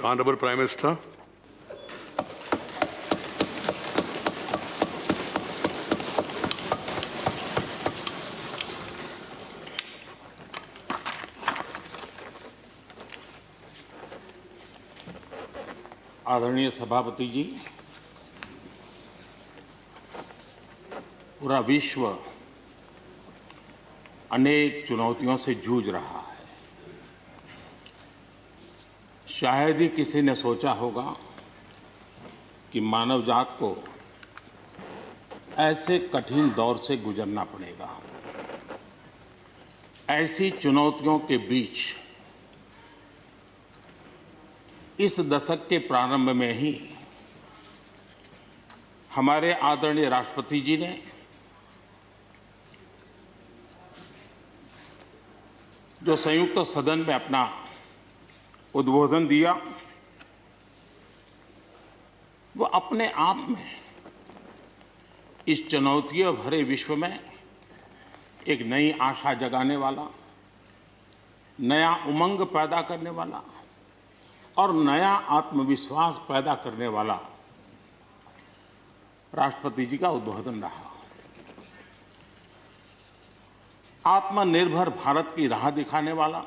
Honorable Prime Minister. आदरणीय सभापति जी, पूरा विश्व अनेक चुनौतियों से जूझ रहा है। शायद ही किसी ने सोचा होगा कि मानव जात को ऐसे कठिन दौर से गुजरना पड़ेगा। ऐसी चुनौतियों के बीच इस दशक के प्रारंभ में ही हमारे आदरणीय राष्ट्रपति जी ने जो संयुक्त सदन में अपना उद्बोधन दिया, वो अपने आप में इस चुनौतियों भरे विश्व में एक नई आशा जगाने वाला, नया उमंग पैदा करने वाला और नया आत्मविश्वास पैदा करने वाला राष्ट्रपति जी का उद्बोधन रहा। आत्मनिर्भर भारत की राह दिखाने वाला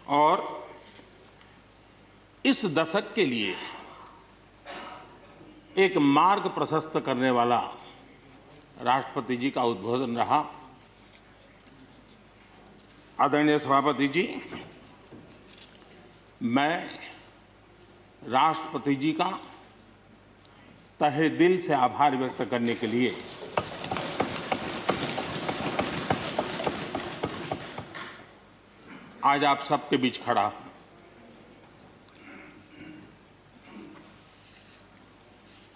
और इस दशक के लिए एक मार्ग प्रशस्त करने वाला राष्ट्रपति जी का उद्बोधन रहा। आदरणीय सभापति जी, मैं राष्ट्रपति जी का तहे दिल से आभार व्यक्त करने के लिए आज आप सबके बीच खड़ा हूं।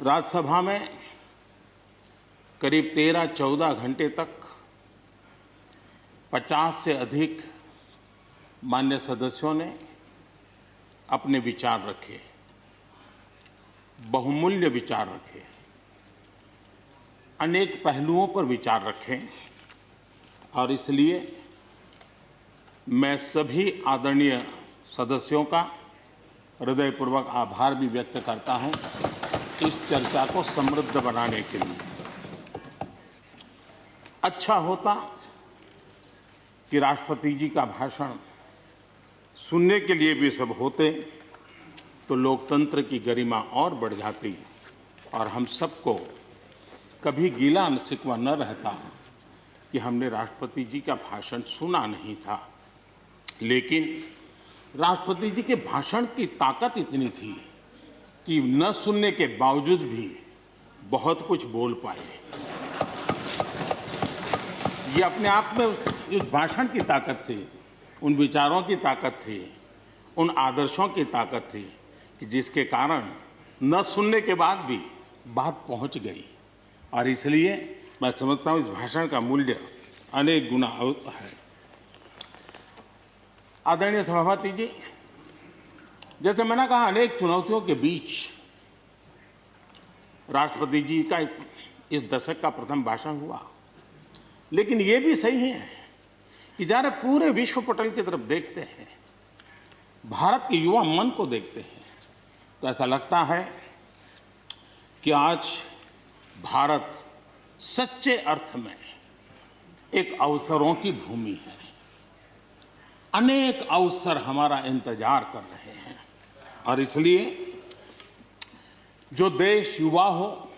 राज्यसभा में करीब 13-14 घंटे तक 50 से अधिक माननीय सदस्यों ने अपने विचार रखे, बहुमूल्य विचार रखे, अनेक पहलुओं पर विचार रखे और इसलिए मैं सभी आदरणीय सदस्यों का हृदयपूर्वक आभार भी व्यक्त करता हूं इस चर्चा को समृद्ध बनाने के लिए। अच्छा होता कि राष्ट्रपति जी का भाषण सुनने के लिए भी सब होते तो लोकतंत्र की गरिमा और बढ़ जाती और हम सबको कभी गीला शिकवा न रहता कि हमने राष्ट्रपति जी का भाषण सुना नहीं था। लेकिन राष्ट्रपति जी के भाषण की ताकत इतनी थी कि न सुनने के बावजूद भी बहुत कुछ बोल पाए। ये अपने आप में उस भाषण की ताकत थी, उन विचारों की ताकत थी, उन आदर्शों की ताकत थी कि जिसके कारण न सुनने के बाद भी बात पहुंच गई। और इसलिए मैं समझता हूं इस भाषण का मूल्य अनेक गुना है। आदरणीय सभापति जी, जैसे मैंने कहा, अनेक चुनौतियों के बीच राष्ट्रपति जी का इस दशक का प्रथम भाषण हुआ। लेकिन ये भी सही है कि जरा पूरे विश्व पटल की तरफ देखते हैं, भारत के युवा मन को देखते हैं, तो ऐसा लगता है कि आज भारत सच्चे अर्थ में एक अवसरों की भूमि है। अनेक अवसर हमारा इंतजार कर रहे हैं और इसलिए जो देश युवा हो,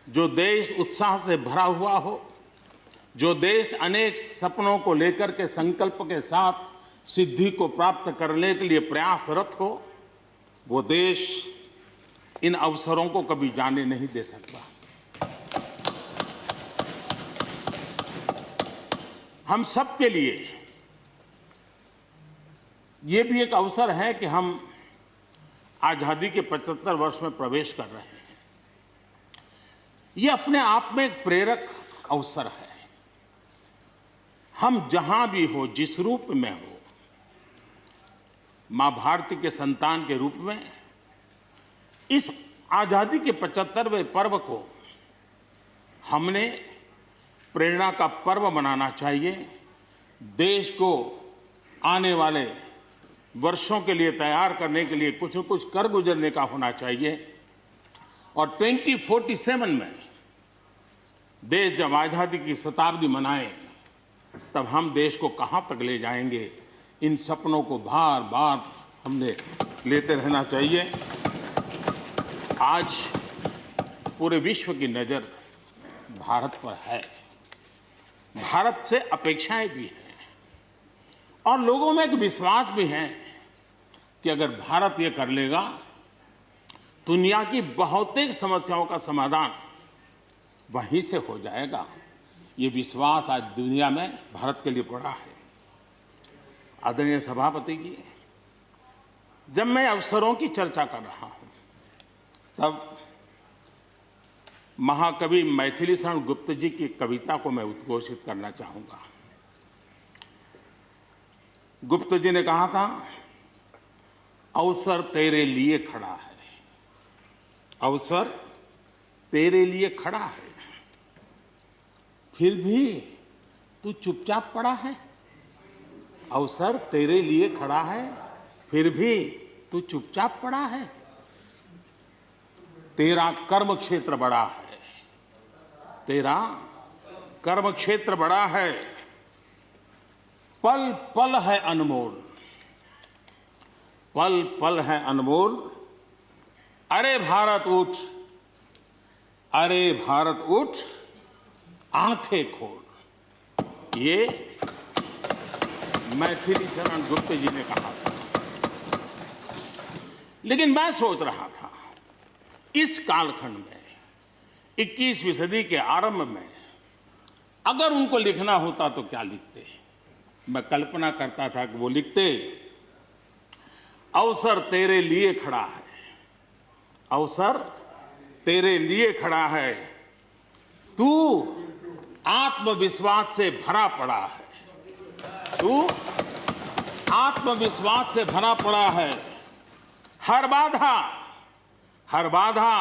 जो देश उत्साह से भरा हुआ हो, जो देश अनेक सपनों को लेकर के संकल्प के साथ सिद्धि को प्राप्त करने के लिए प्रयासरत हो, वो देश इन अवसरों को कभी जाने नहीं दे सकता। हम सब के लिए ये भी एक अवसर है कि हम आजादी के 75 वर्ष में प्रवेश कर रहे हैं। ये अपने आप में एक प्रेरक अवसर है। हम जहां भी हो, जिस रूप में हो, मां भारती के संतान के रूप में इस आजादी के 75वें पर्व को हमने प्रेरणा का पर्व बनाना चाहिए। देश को आने वाले वर्षों के लिए तैयार करने के लिए कुछ न कुछ कर गुजरने का होना चाहिए। और 2047 में देश जब आज़ादी की शताब्दी मनाए तब हम देश को कहाँ तक ले जाएंगे, इन सपनों को बार बार हमने लेते रहना चाहिए। आज पूरे विश्व की नज़र भारत पर है, भारत से अपेक्षाएं भी हैं और लोगों में एक विश्वास भी है कि अगर भारत ये कर लेगा दुनिया की बहुतेक समस्याओं का समाधान वहीं से हो जाएगा। ये विश्वास आज दुनिया में भारत के लिए पड़ा है। आदरणीय सभापति जी, जब मैं अवसरों की चर्चा कर रहा हूं तब महाकवि मैथिली शरण गुप्त जी की कविता को मैं उद्घोषित करना चाहूंगा। गुप्त जी ने कहा था, अवसर तेरे लिए खड़ा है, अवसर तेरे लिए खड़ा है, फिर भी तू चुपचाप पड़ा है। अवसर तेरे लिए खड़ा है, फिर भी तू चुपचाप पड़ा है। तेरा कर्म क्षेत्र बड़ा है, तेरा कर्म क्षेत्र बड़ा है, पल पल है अनमोल, पल पल है अनमोल। अरे भारत उठ, अरे भारत उठ, आंखें खोल। ये मैथिली शरण गुप्त जी ने कहा था। लेकिन मैं सोच रहा था, इस कालखंड में 21वीं सदी के आरंभ में अगर उनको लिखना होता तो क्या लिखते? मैं कल्पना करता था कि वो लिखते, अवसर तेरे लिए खड़ा है, अवसर तेरे लिए खड़ा है, तू आत्मविश्वास से भरा पड़ा है, तू आत्मविश्वास से भरा पड़ा है। हर बाधा, हर बाधा,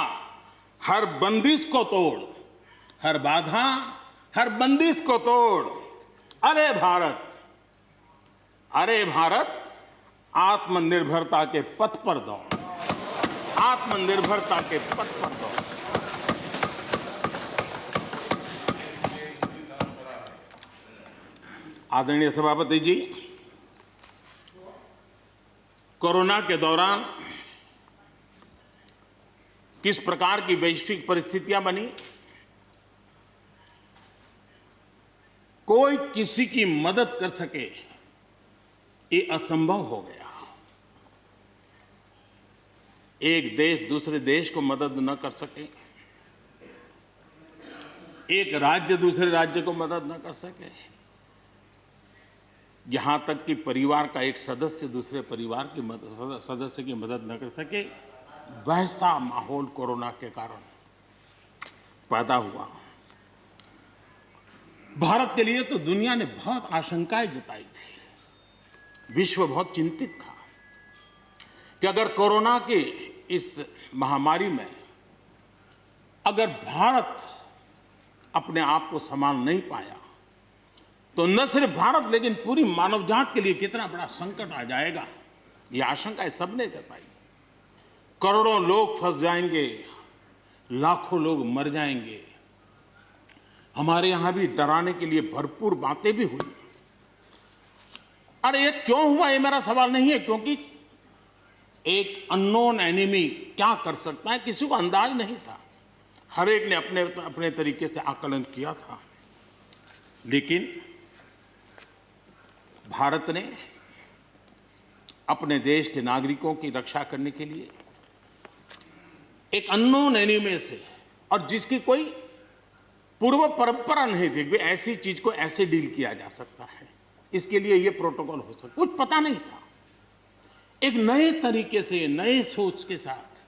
हर बंदिश को तोड़, हर बाधा, हर बंदिश को तोड़। अरे भारत, अरे भारत, आत्मनिर्भरता के पथ पर दौड़, आत्मनिर्भरता के पथ पर दौड़। आदरणीय सभापति जी, कोरोना के दौरान किस प्रकार की वैश्विक परिस्थितियां बनी, कोई किसी की मदद कर सके ये असंभव हो गया। एक देश दूसरे देश को मदद न कर सके, एक राज्य दूसरे राज्य को मदद न कर सके, यहां तक कि परिवार का एक सदस्य दूसरे परिवार की सदस्य की मदद न कर सके, वैसा माहौल कोरोना के कारण पैदा हुआ। भारत के लिए तो दुनिया ने बहुत आशंकाएं जताई थी, विश्व बहुत चिंतित था कि अगर कोरोना की इस महामारी में अगर भारत अपने आप को संभाल नहीं पाया तो न सिर्फ भारत लेकिन पूरी मानव जात के लिए कितना बड़ा संकट आ जाएगा, ये आशंकाएं सबने जताई। करोड़ों लोग फंस जाएंगे, लाखों लोग मर जाएंगे। हमारे यहां भी डराने के लिए भरपूर बातें भी हुई। अरे ये क्यों हुआ, ये मेरा सवाल नहीं है, क्योंकि एक अननोन एनिमी क्या कर सकता है किसी को अंदाज नहीं था। हर एक ने अपने अपने तरीके से आकलन किया था। लेकिन भारत ने अपने देश के नागरिकों की रक्षा करने के लिए एक अननोन एनिमी से, और जिसकी कोई पूर्व परंपरा नहीं थी कि ऐसी चीज को ऐसे डील किया जा सकता है, इसके लिए ये प्रोटोकॉल हो सकता, कुछ पता नहीं था। एक नए तरीके से, नए सोच के साथ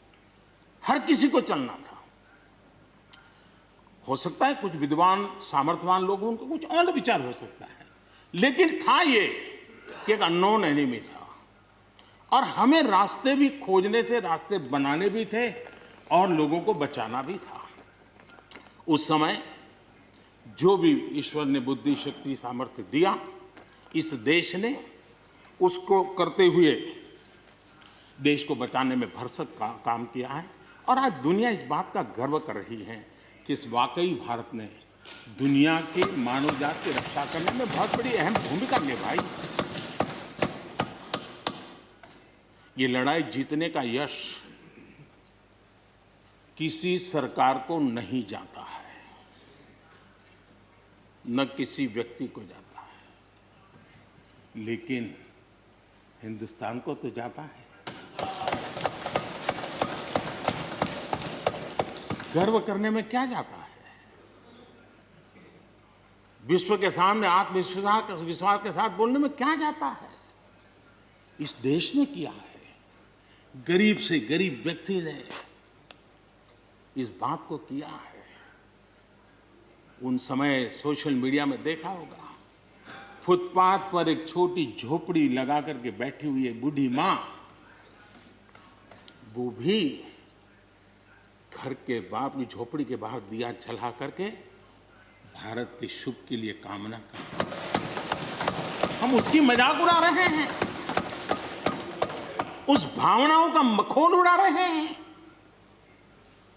हर किसी को चलना था। हो सकता है कुछ विद्वान सामर्थ्यवान लोग, उनको कुछ और विचार हो सकता है, लेकिन था ये कि एक अननोन एनिमी था और हमें रास्ते भी खोजने थे, रास्ते बनाने भी थे और लोगों को बचाना भी था। उस समय जो भी ईश्वर ने बुद्धि, शक्ति, सामर्थ्य दिया, इस देश ने उसको करते हुए देश को बचाने में भरसक काम किया है और आज दुनिया इस बात का गर्व कर रही है कि इस वाकई भारत ने दुनिया के मानव जात की रक्षा करने में बहुत बड़ी अहम भूमिका निभाई। ये लड़ाई जीतने का यश किसी सरकार को नहीं जाता है, न किसी व्यक्ति को जाता है, लेकिन हिंदुस्तान को तो जाता है। गर्व करने में क्या जाता है? विश्व के सामने आत्मविश्वास के साथ बोलने में क्या जाता है? इस देश ने किया है। गरीब से गरीब व्यक्ति ने इस बात को किया है। उन समय सोशल मीडिया में देखा होगा, फुटपाथ पर एक छोटी झोपड़ी लगा करके बैठी हुई एक बूढ़ी मां, वो भी घर के बाप की झोपड़ी के बाहर दिया जला करके भारत के शुभ के लिए कामना करते। हम उसकी मजाक उड़ा रहे हैं, उस भावनाओं का मखौल उड़ा रहे हैं।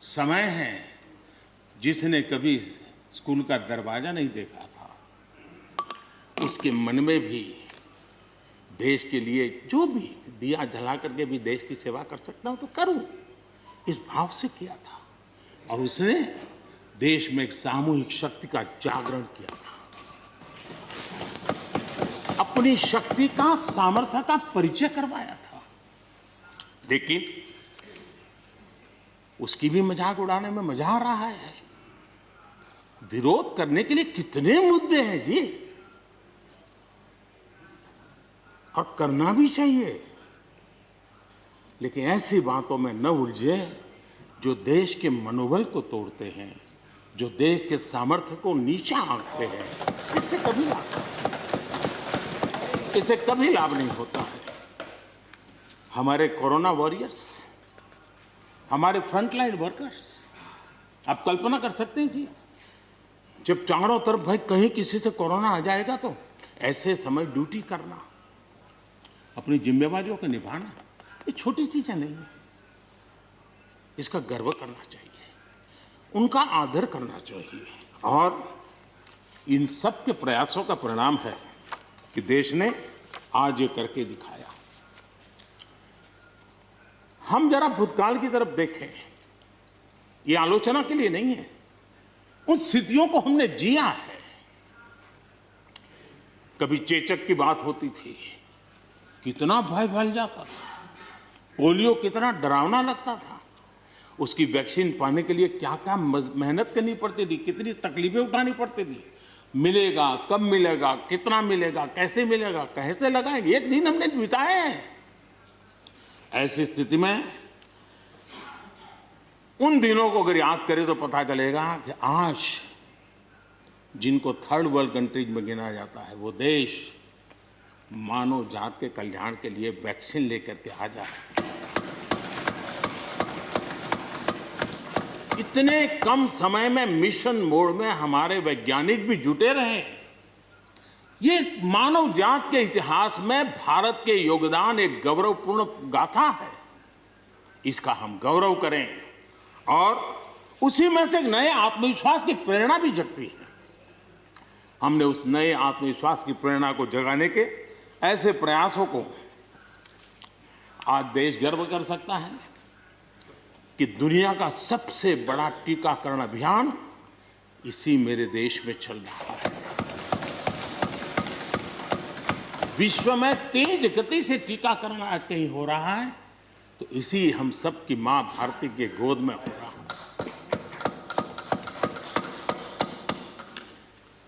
समय है, जिसने कभी स्कूल का दरवाजा नहीं देखा था, उसके मन में भी देश के लिए जो भी दिया जला करके भी देश की सेवा कर सकता हूं तो करूं, इस भाव से किया था। और उसने देश में एक सामूहिक शक्ति का जागरण किया था, अपनी शक्ति का, सामर्थ्य का परिचय करवाया था। लेकिन उसकी भी मजाक उड़ाने में मजा आ रहा है। विरोध करने के लिए कितने मुद्दे हैं जी, और करना भी चाहिए, लेकिन ऐसी बातों में न उलझे जो देश के मनोबल को तोड़ते हैं, जो देश के सामर्थ्य को नीचा आंकते हैं। इससे कभी लाभ नहीं होता है। हमारे कोरोना वॉरियर्स, हमारे फ्रंटलाइन वर्कर्स, आप कल्पना कर सकते हैं जी, जब चारों तरफ भाई कहीं किसी से कोरोना आ जाएगा तो ऐसे समय ड्यूटी करना, अपनी जिम्मेवारियों को निभाना, ये छोटी चीजें नहीं है। इसका गर्व करना चाहिए, उनका आदर करना चाहिए। और इन सब के प्रयासों का परिणाम है कि देश ने आज ये करके दिखाया। हम जरा भूतकाल की तरफ देखें, ये आलोचना के लिए नहीं है, उन स्थितियों को हमने जिया है। कभी चेचक की बात होती थी, कितना भय फैल जाता था, पोलियो कितना डरावना लगता था, उसकी वैक्सीन पाने के लिए क्या क्या मेहनत करनी पड़ती थी, कितनी तकलीफें उठानी पड़ती थी। मिलेगा, कब मिलेगा, कितना मिलेगा, कैसे मिलेगा, कैसे लगाएंगे, एक दिन हमने बिताए हैं। ऐसी स्थिति में उन दिनों को अगर याद करें तो पता चलेगा कि आज जिनको थर्ड वर्ल्ड कंट्रीज में गिना जाता है, वो देश मानव जात के कल्याण के लिए वैक्सीन लेकर के आ जाए। इतने कम समय में मिशन मोड में हमारे वैज्ञानिक भी जुटे रहे। ये मानव जात के इतिहास में भारत के योगदान एक गौरवपूर्ण गाथा है। इसका हम गौरव करें और उसी में से एक नए आत्मविश्वास की प्रेरणा भी जगती है। हमने उस नए आत्मविश्वास की प्रेरणा को जगाने के ऐसे प्रयासों को आज देश गर्व कर सकता है कि दुनिया का सबसे बड़ा टीकाकरण अभियान इसी मेरे देश में चल रहा है। विश्व में तेज गति से टीकाकरण आज कहीं हो रहा है तो इसी हम सब की मां भारती के गोद में हो रहा है।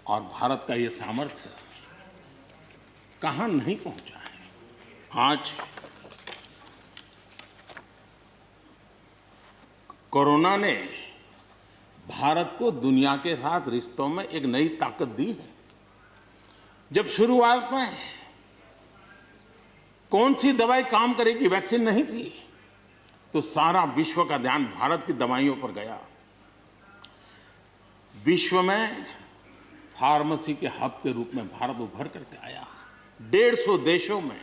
और भारत का ये सामर्थ्य कहां नहीं पहुंचा है। आज कोरोना ने भारत को दुनिया के साथ रिश्तों में एक नई ताकत दी है। जब शुरुआत में कौन सी दवाई काम करेगी, वैक्सीन नहीं थी, तो सारा विश्व का ध्यान भारत की दवाइयों पर गया। विश्व में फार्मेसी के हब के रूप में भारत उभर करके आया। 150 देशों में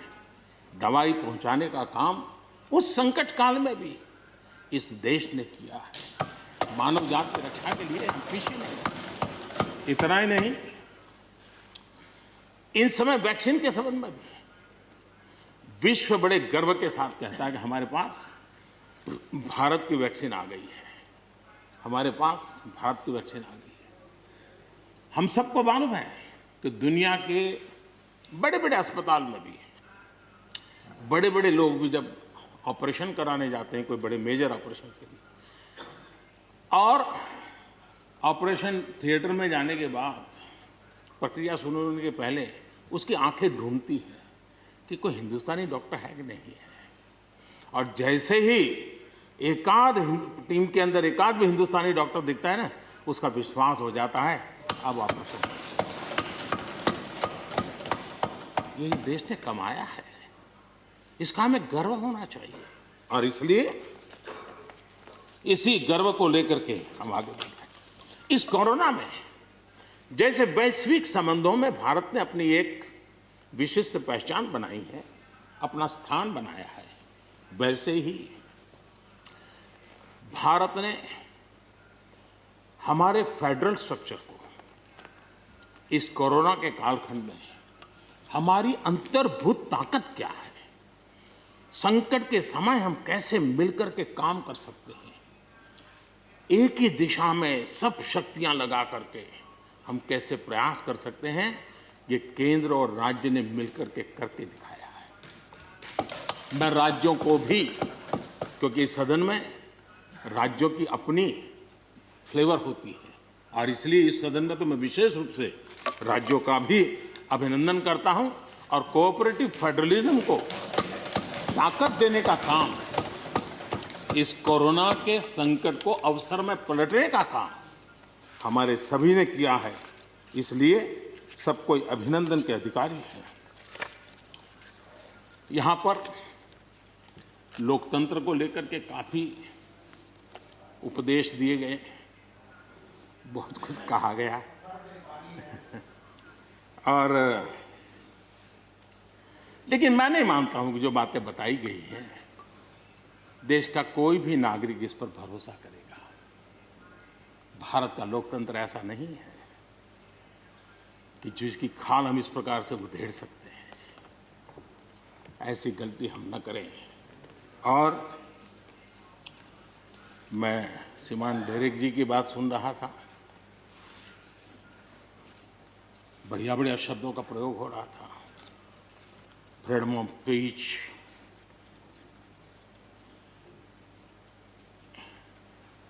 दवाई पहुंचाने का काम उस संकट काल में भी इस देश ने किया है। मानव जात की रक्षा के लिए हम पीछे नहीं। इतना ही नहीं, इन समय वैक्सीन के संबंध में भी विश्व बड़े गर्व के साथ कहता है कि हमारे पास भारत की वैक्सीन आ गई है, हमारे पास भारत की वैक्सीन आ गई है। हम सबको मालूम है कि दुनिया के बड़े बड़े अस्पताल में भी बड़े बड़े लोग भी जब ऑपरेशन कराने जाते हैं, कोई बड़े मेजर ऑपरेशन के लिए, और ऑपरेशन थिएटर में जाने के बाद प्रक्रिया शुरू होने के पहले उसकी आंखें ढूंढती हैं कि कोई हिंदुस्तानी डॉक्टर है कि नहीं है। और जैसे ही एकाध टीम के अंदर एकाध भी हिंदुस्तानी डॉक्टर दिखता है ना, उसका विश्वास हो जाता है अब ऑपरेशन। ये देश ने कमाया है, इसका हमें गर्व होना चाहिए। और इसलिए इसी गर्व को लेकर के हम आगे बढ़ रहे हैं। इस कोरोना में जैसे वैश्विक संबंधों में भारत ने अपनी एक विशिष्ट पहचान बनाई है, अपना स्थान बनाया है, वैसे ही भारत ने हमारे फेडरल स्ट्रक्चर को इस कोरोना के कालखंड में, हमारी अंतर्भूत ताकत क्या है, संकट के समय हम कैसे मिलकर के काम कर सकते हैं, एक ही दिशा में सब शक्तियां लगा करके हम कैसे प्रयास कर सकते हैं, ये केंद्र और राज्य ने मिलकर के करके दिखाया है। मैं राज्यों को भी, क्योंकि इस सदन में राज्यों की अपनी फ्लेवर होती है, और इसलिए इस सदन में तो मैं विशेष रूप से राज्यों का भी अभिनंदन करता हूं, और कोऑपरेटिव फेडरलिज्म को ताकत देने का काम, इस कोरोना के संकट को अवसर में पलटने का काम हमारे सभी ने किया है। इसलिए सब कोई अभिनंदन के अधिकारी हैं। यहाँ पर लोकतंत्र को लेकर के काफी उपदेश दिए गए, बहुत कुछ कहा गया और लेकिन मैं नहीं मानता हूं कि जो बातें बताई गई हैं, देश का कोई भी नागरिक इस पर भरोसा करेगा। भारत का लोकतंत्र ऐसा नहीं है कि जिसकी खाल हम इस प्रकार से उधेड़ सकते हैं। ऐसी गलती हम न करें। और मैं श्रीमान डेरेक जी की बात सुन रहा था, बढ़िया बढ़िया शब्दों का प्रयोग हो रहा था, फ्रीडम ऑफ स्पीच,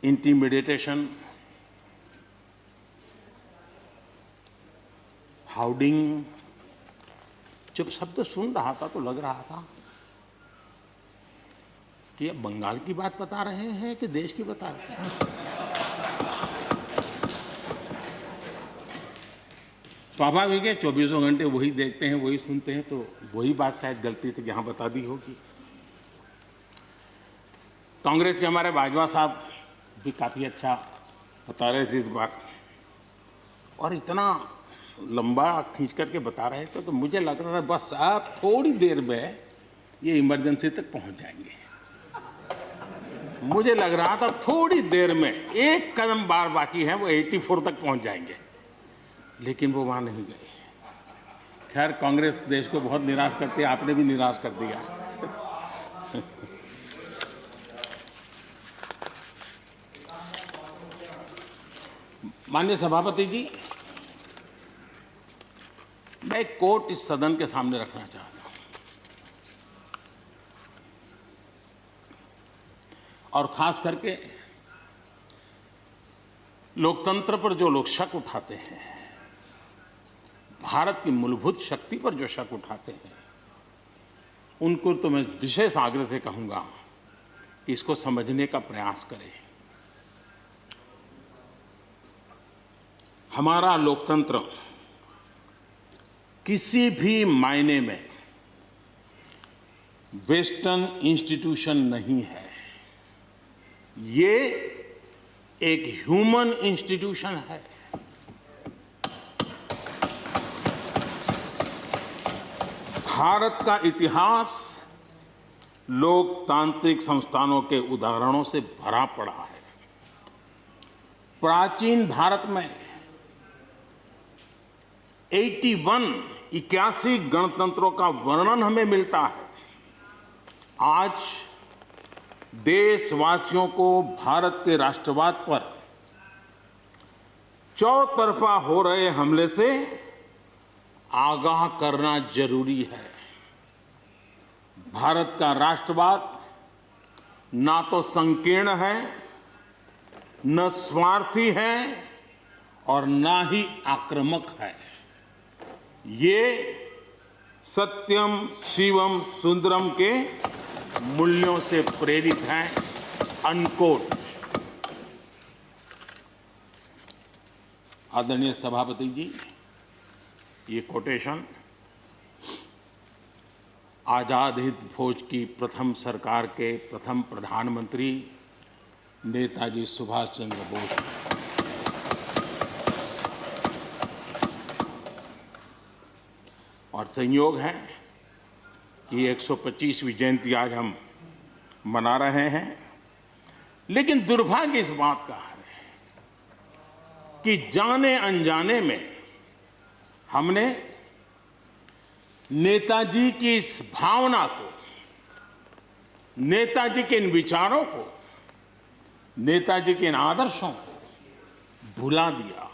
इंटिमिडेशन, हाउडिंग। जब शब्द सुन रहा था तो लग रहा था कि ये बंगाल की बात बता रहे हैं कि देश की बता रहे हैं। स्वाभाविक है, 24 घंटे वही देखते हैं, वही सुनते हैं, तो वही बात शायद गलती से यहाँ बता दी होगी। कांग्रेस के हमारे बाजवा साहब भी काफ़ी अच्छा बता रहे थे इस बार, और इतना लंबा खींच करके बता रहे थे तो मुझे लग रहा था बस आप थोड़ी देर में ये इमरजेंसी तक पहुंच जाएंगे। मुझे लग रहा था थोड़ी देर में एक कदम बार बाकी है, वो 84 तक पहुंच जाएंगे, लेकिन वो वहां नहीं गए। खैर, कांग्रेस देश को बहुत निराश करती है, आपने भी निराश कर दिया। माननीय सभापति जी, मैं एक कोट इस सदन के सामने रखना चाहता हूं, और खास करके लोकतंत्र पर जो लोग शक उठाते हैं, भारत की मूलभूत शक्ति पर जो शक उठाते हैं, उनको तो मैं विशेष आग्रह से कहूंगा कि इसको समझने का प्रयास करें। हमारा लोकतंत्र किसी भी मायने में वेस्टर्न इंस्टीट्यूशन नहीं है, ये एक ह्यूमन इंस्टीट्यूशन है। भारत का इतिहास लोकतांत्रिक संस्थानों के उदाहरणों से भरा पड़ा है। प्राचीन भारत में 81 गणतंत्रों का वर्णन हमें मिलता है। आज देशवासियों को भारत के राष्ट्रवाद पर चौतरफा हो रहे हमले से आगाह करना जरूरी है। भारत का राष्ट्रवाद ना तो संकीर्ण है, न स्वार्थी है और ना ही आक्रामक है। ये सत्यम शिवम सुंदरम के मूल्यों से प्रेरित हैं। अनकोट। आदरणीय सभापति जी, ये कोटेशन आजाद हिंद फौज की प्रथम सरकार के प्रथम प्रधानमंत्री नेताजी सुभाष चंद्र बोस और संयोग है कि 125वीं जयंती आज हम मना रहे हैं। लेकिन दुर्भाग्य इस बात का है कि जाने अनजाने में हमने नेताजी की इस भावना को, नेताजी के इन विचारों को, नेताजी के इन आदर्शों को भुला दिया।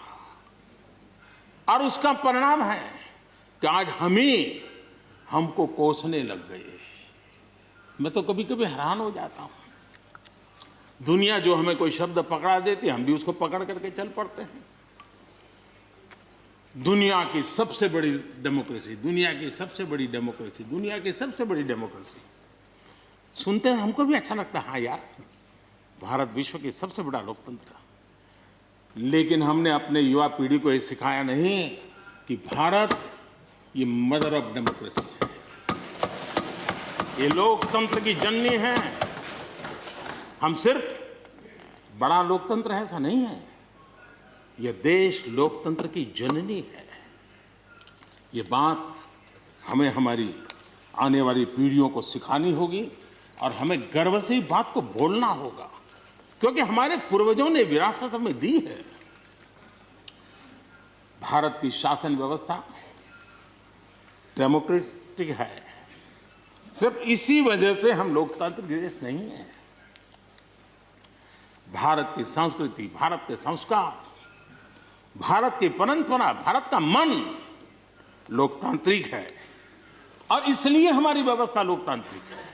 और उसका परिणाम है कि आज हमको कोसने लग गए। मैं तो कभी कभी हैरान हो जाता हूं। दुनिया जो हमें कोई शब्द पकड़ा देती है, हम भी उसको पकड़ करके चल पड़ते हैं। दुनिया की सबसे बड़ी डेमोक्रेसी, दुनिया की सबसे बड़ी डेमोक्रेसी, दुनिया की सबसे बड़ी डेमोक्रेसी सुनते हैं, हमको भी अच्छा लगता है। हाँ यार, भारत विश्व की सबसे बड़ा लोकतंत्र। लेकिन हमने अपने युवा पीढ़ी को ये सिखाया नहीं कि भारत ये मदर ऑफ डेमोक्रेसी है, ये लोकतंत्र की जननी है। हम सिर्फ बड़ा लोकतंत्र है ऐसा नहीं है, यह देश लोकतंत्र की जननी है। ये बात हमें हमारी आने वाली पीढ़ियों को सिखानी होगी और हमें गर्व से इस बात को बोलना होगा, क्योंकि हमारे पूर्वजों ने विरासत हमें दी है। भारत की शासन व्यवस्था डेमोक्रेटिक है। सिर्फ इसी वजह से हम लोकतांत्रिक देश नहीं है। भारत की संस्कृति, भारत के संस्कार, भारत की परंपरा, भारत का मन लोकतांत्रिक है और इसलिए हमारी व्यवस्था लोकतांत्रिक है।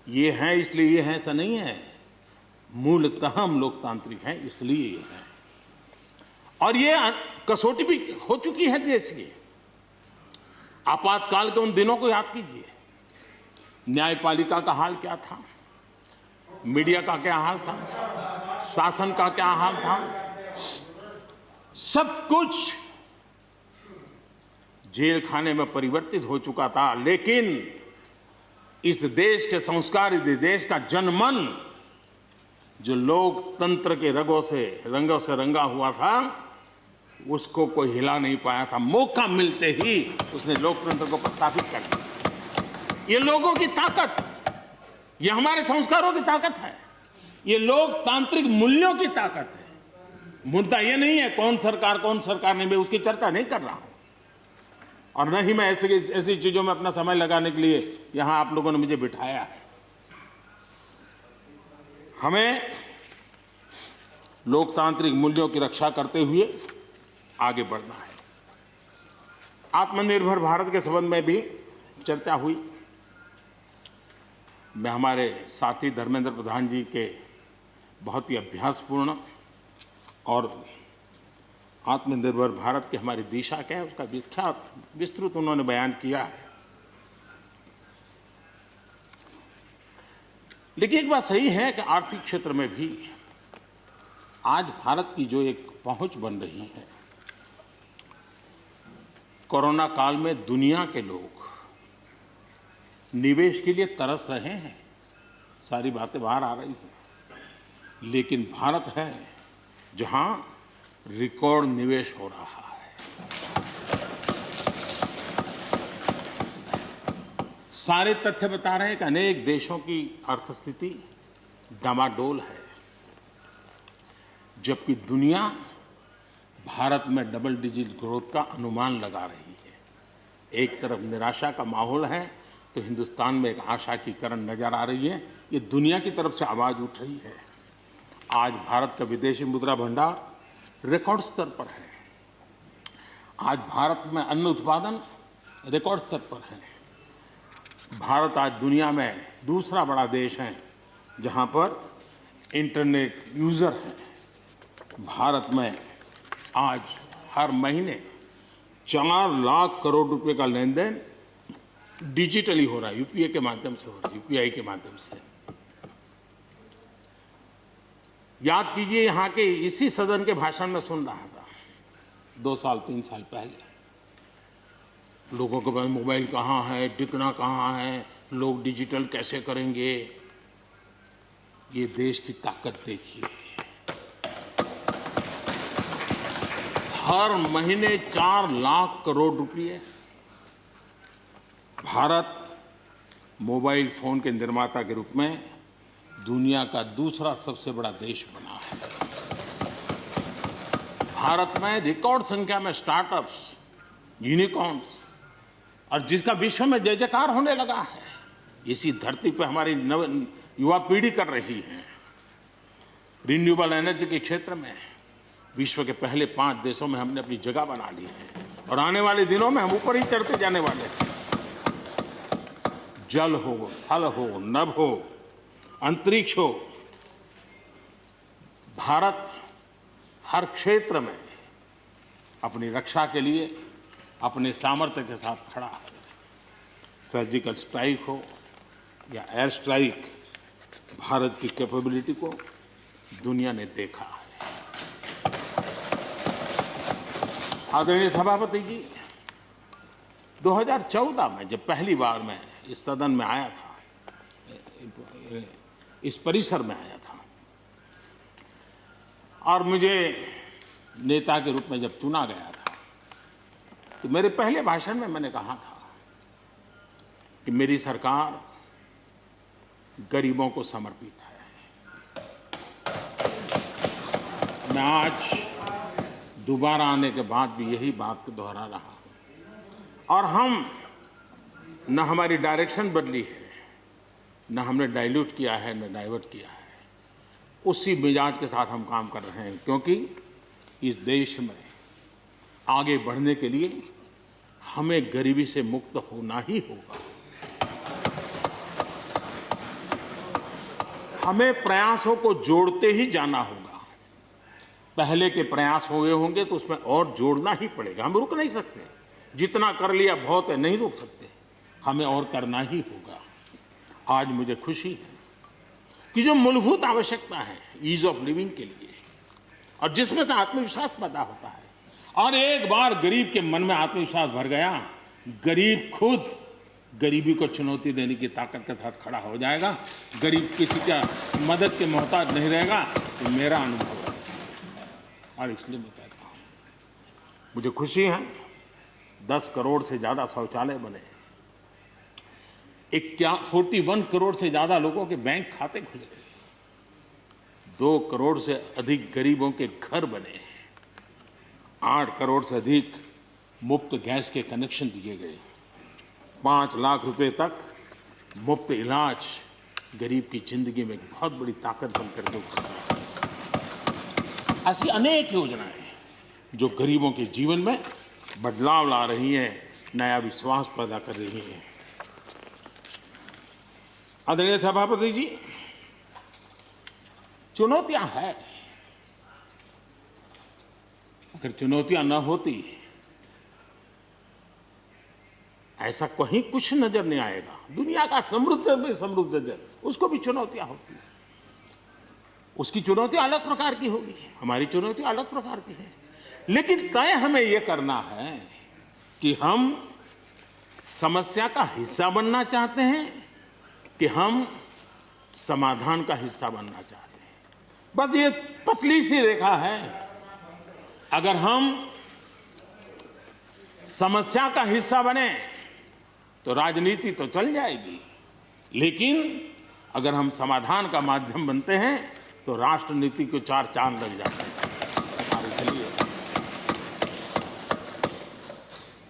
ये है इसलिए ये है ऐसा नहीं है, मूलतः हम लोकतांत्रिक हैं इसलिए ये है। और ये कसौटी भी हो चुकी है देश की। आपातकाल के उन दिनों को याद कीजिए। न्यायपालिका का हाल क्या था, मीडिया का क्या हाल था, शासन का क्या हाल था। सब कुछ जेल खाने में परिवर्तित हो चुका था। लेकिन इस देश के संस्कार, इस देश का जनमन जो लोकतंत्र के रंगों से रंगा हुआ था, उसको कोई हिला नहीं पाया था। मौका मिलते ही उसने लोकतंत्र को प्रस्थापित कर दिया। ये लोगों की ताकत, ये हमारे संस्कारों की ताकत है, ये लोकतांत्रिक मूल्यों की ताकत है। मुद्दा ये नहीं है कौन सरकार नहीं, मैं उसकी चर्चा नहीं कर रहा हूं। और न ही मैं ऐसी चीजों में अपना समय लगाने के लिए यहां आप लोगों ने मुझे बिठाया है। हमें लोकतांत्रिक मूल्यों की रक्षा करते हुए आगे बढ़ना है। आत्मनिर्भर भारत के संबंध में भी चर्चा हुई। मैं हमारे साथी धर्मेंद्र प्रधान जी के बहुत ही अभ्यासपूर्ण और आत्मनिर्भर भारत की हमारी दिशा क्या है उसका विख्यात विस्तृत उन्होंने बयान किया है। लेकिन एक बात सही है कि आर्थिक क्षेत्र में भी आज भारत की जो एक पहुंच बन रही है, कोरोना काल में दुनिया के लोग निवेश के लिए तरस रहे हैं। सारी बातें बाहर आ रही हैं, लेकिन भारत है जहां रिकॉर्ड निवेश हो रहा है। सारे तथ्य बता रहे हैं कि अनेक देशों की अर्थस्थिति डामाडोल है, जबकि दुनिया भारत में डबल डिजिट ग्रोथ का अनुमान लगा रही है। एक तरफ निराशा का माहौल है तो हिंदुस्तान में एक आशा की किरण नजर आ रही है। ये दुनिया की तरफ से आवाज उठ रही है। आज भारत का विदेशी मुद्रा भंडार रिकॉर्ड स्तर पर है। आज भारत में अन्न उत्पादन रिकॉर्ड स्तर पर है। भारत आज दुनिया में दूसरा बड़ा देश है जहां पर इंटरनेट यूजर है। भारत में आज हर महीने 4 लाख करोड़ रुपए का लेन देन डिजिटली हो रहा है, यूपीआई के माध्यम से हो रहा है, यूपीआई के माध्यम से। याद कीजिए, यहाँ के इसी सदन के भाषण में सुन रहा था 2 साल 3 साल पहले। लोगों के पास मोबाइल कहाँ है, टिकना कहाँ है, लोग डिजिटल कैसे करेंगे। ये देश की ताकत देखिए, हर महीने 4 लाख करोड़ रुपए भारत मोबाइल फोन के निर्माता के रूप में दुनिया का दूसरा सबसे बड़ा देश बना है। भारत में रिकॉर्ड संख्या में स्टार्टअप्स, यूनिकॉर्न्स, और जिसका विश्व में जय जयकार होने लगा है, इसी धरती पर हमारी युवा पीढ़ी कर रही है। रिन्यूएबल एनर्जी के क्षेत्र में विश्व के पहले 5 देशों में हमने अपनी जगह बना ली है और आने वाले दिनों में हम ऊपर ही चढ़ते जाने वाले हैं। जल हो, थल हो, नभ हो, अंतरिक्ष हो, भारत हर क्षेत्र में अपनी रक्षा के लिए अपने सामर्थ्य के साथ खड़ा है। सर्जिकल स्ट्राइक हो या एयर स्ट्राइक, भारत की कैपेबिलिटी को दुनिया ने देखा है। आदरणीय सभापति जी, 2014 में जब पहली बार मैं इस सदन में आया था, इस परिसर में आया था, और मुझे नेता के रूप में जब चुना गया था, तो मेरे पहले भाषण में मैंने कहा था कि मेरी सरकार गरीबों को समर्पित है। मैं आज दोबारा आने के बाद भी यही बात को दोहरा रहा हूं। और हम न हमारी डायरेक्शन बदली है, न हमने डाइल्यूट किया है, न डाइवर्ट किया है। उसी मिजाज के साथ हम काम कर रहे हैं, क्योंकि इस देश में आगे बढ़ने के लिए हमें गरीबी से मुक्त होना ही होगा। हमें प्रयासों को जोड़ते ही जाना होगा। पहले के प्रयास हुए होंगे तो उसमें और जोड़ना ही पड़ेगा। हम रुक नहीं सकते। जितना कर लिया बहुत है, नहीं रुक सकते। हमें और करना ही होगा। आज मुझे खुशी है कि जो मूलभूत आवश्यकता है ईज ऑफ लिविंग के लिए, और जिसमें से आत्मविश्वास पैदा होता है, और एक बार गरीब के मन में आत्मविश्वास भर गया, गरीब खुद गरीबी को चुनौती देने की ताकत के साथ खड़ा हो जाएगा। गरीब किसी का मदद के मोहताज नहीं रहेगा। तो मेरा अनुभव है, और इसलिए मैं कहता हूँ, मुझे खुशी है 10 करोड़ से ज़्यादा शौचालय बने, 41 करोड़ से ज़्यादा लोगों के बैंक खाते खुले, 2 करोड़ से अधिक गरीबों के घर बने, 8 करोड़ से अधिक मुफ्त गैस के कनेक्शन दिए गए, 5 लाख रुपए तक मुफ्त इलाज गरीब की जिंदगी में एक बहुत बड़ी ताकत बनकर के उभरता है। ऐसी अनेक योजनाएं जो गरीबों के जीवन में बदलाव ला रही हैं, नया विश्वास पैदा कर रही हैं। आदरणीय सभापति जी, चुनौतियां हैं। अगर चुनौतियां न होती, ऐसा कहीं कुछ नजर नहीं आएगा। दुनिया का समृद्ध में समृद्ध देश, उसको भी चुनौतियां होती हैं। उसकी चुनौतियां अलग प्रकार की होगी, हमारी चुनौतियां अलग प्रकार की है। लेकिन तय हमें यह करना है कि हम समस्या का हिस्सा बनना चाहते हैं कि हम समाधान का हिस्सा बनना चाहते हैं। बस ये पतली सी रेखा है। अगर हम समस्या का हिस्सा बने तो राजनीति तो चल जाएगी, लेकिन अगर हम समाधान का माध्यम बनते हैं तो राष्ट्र नीति को 4 चांद लग जाते हैं। और इसलिए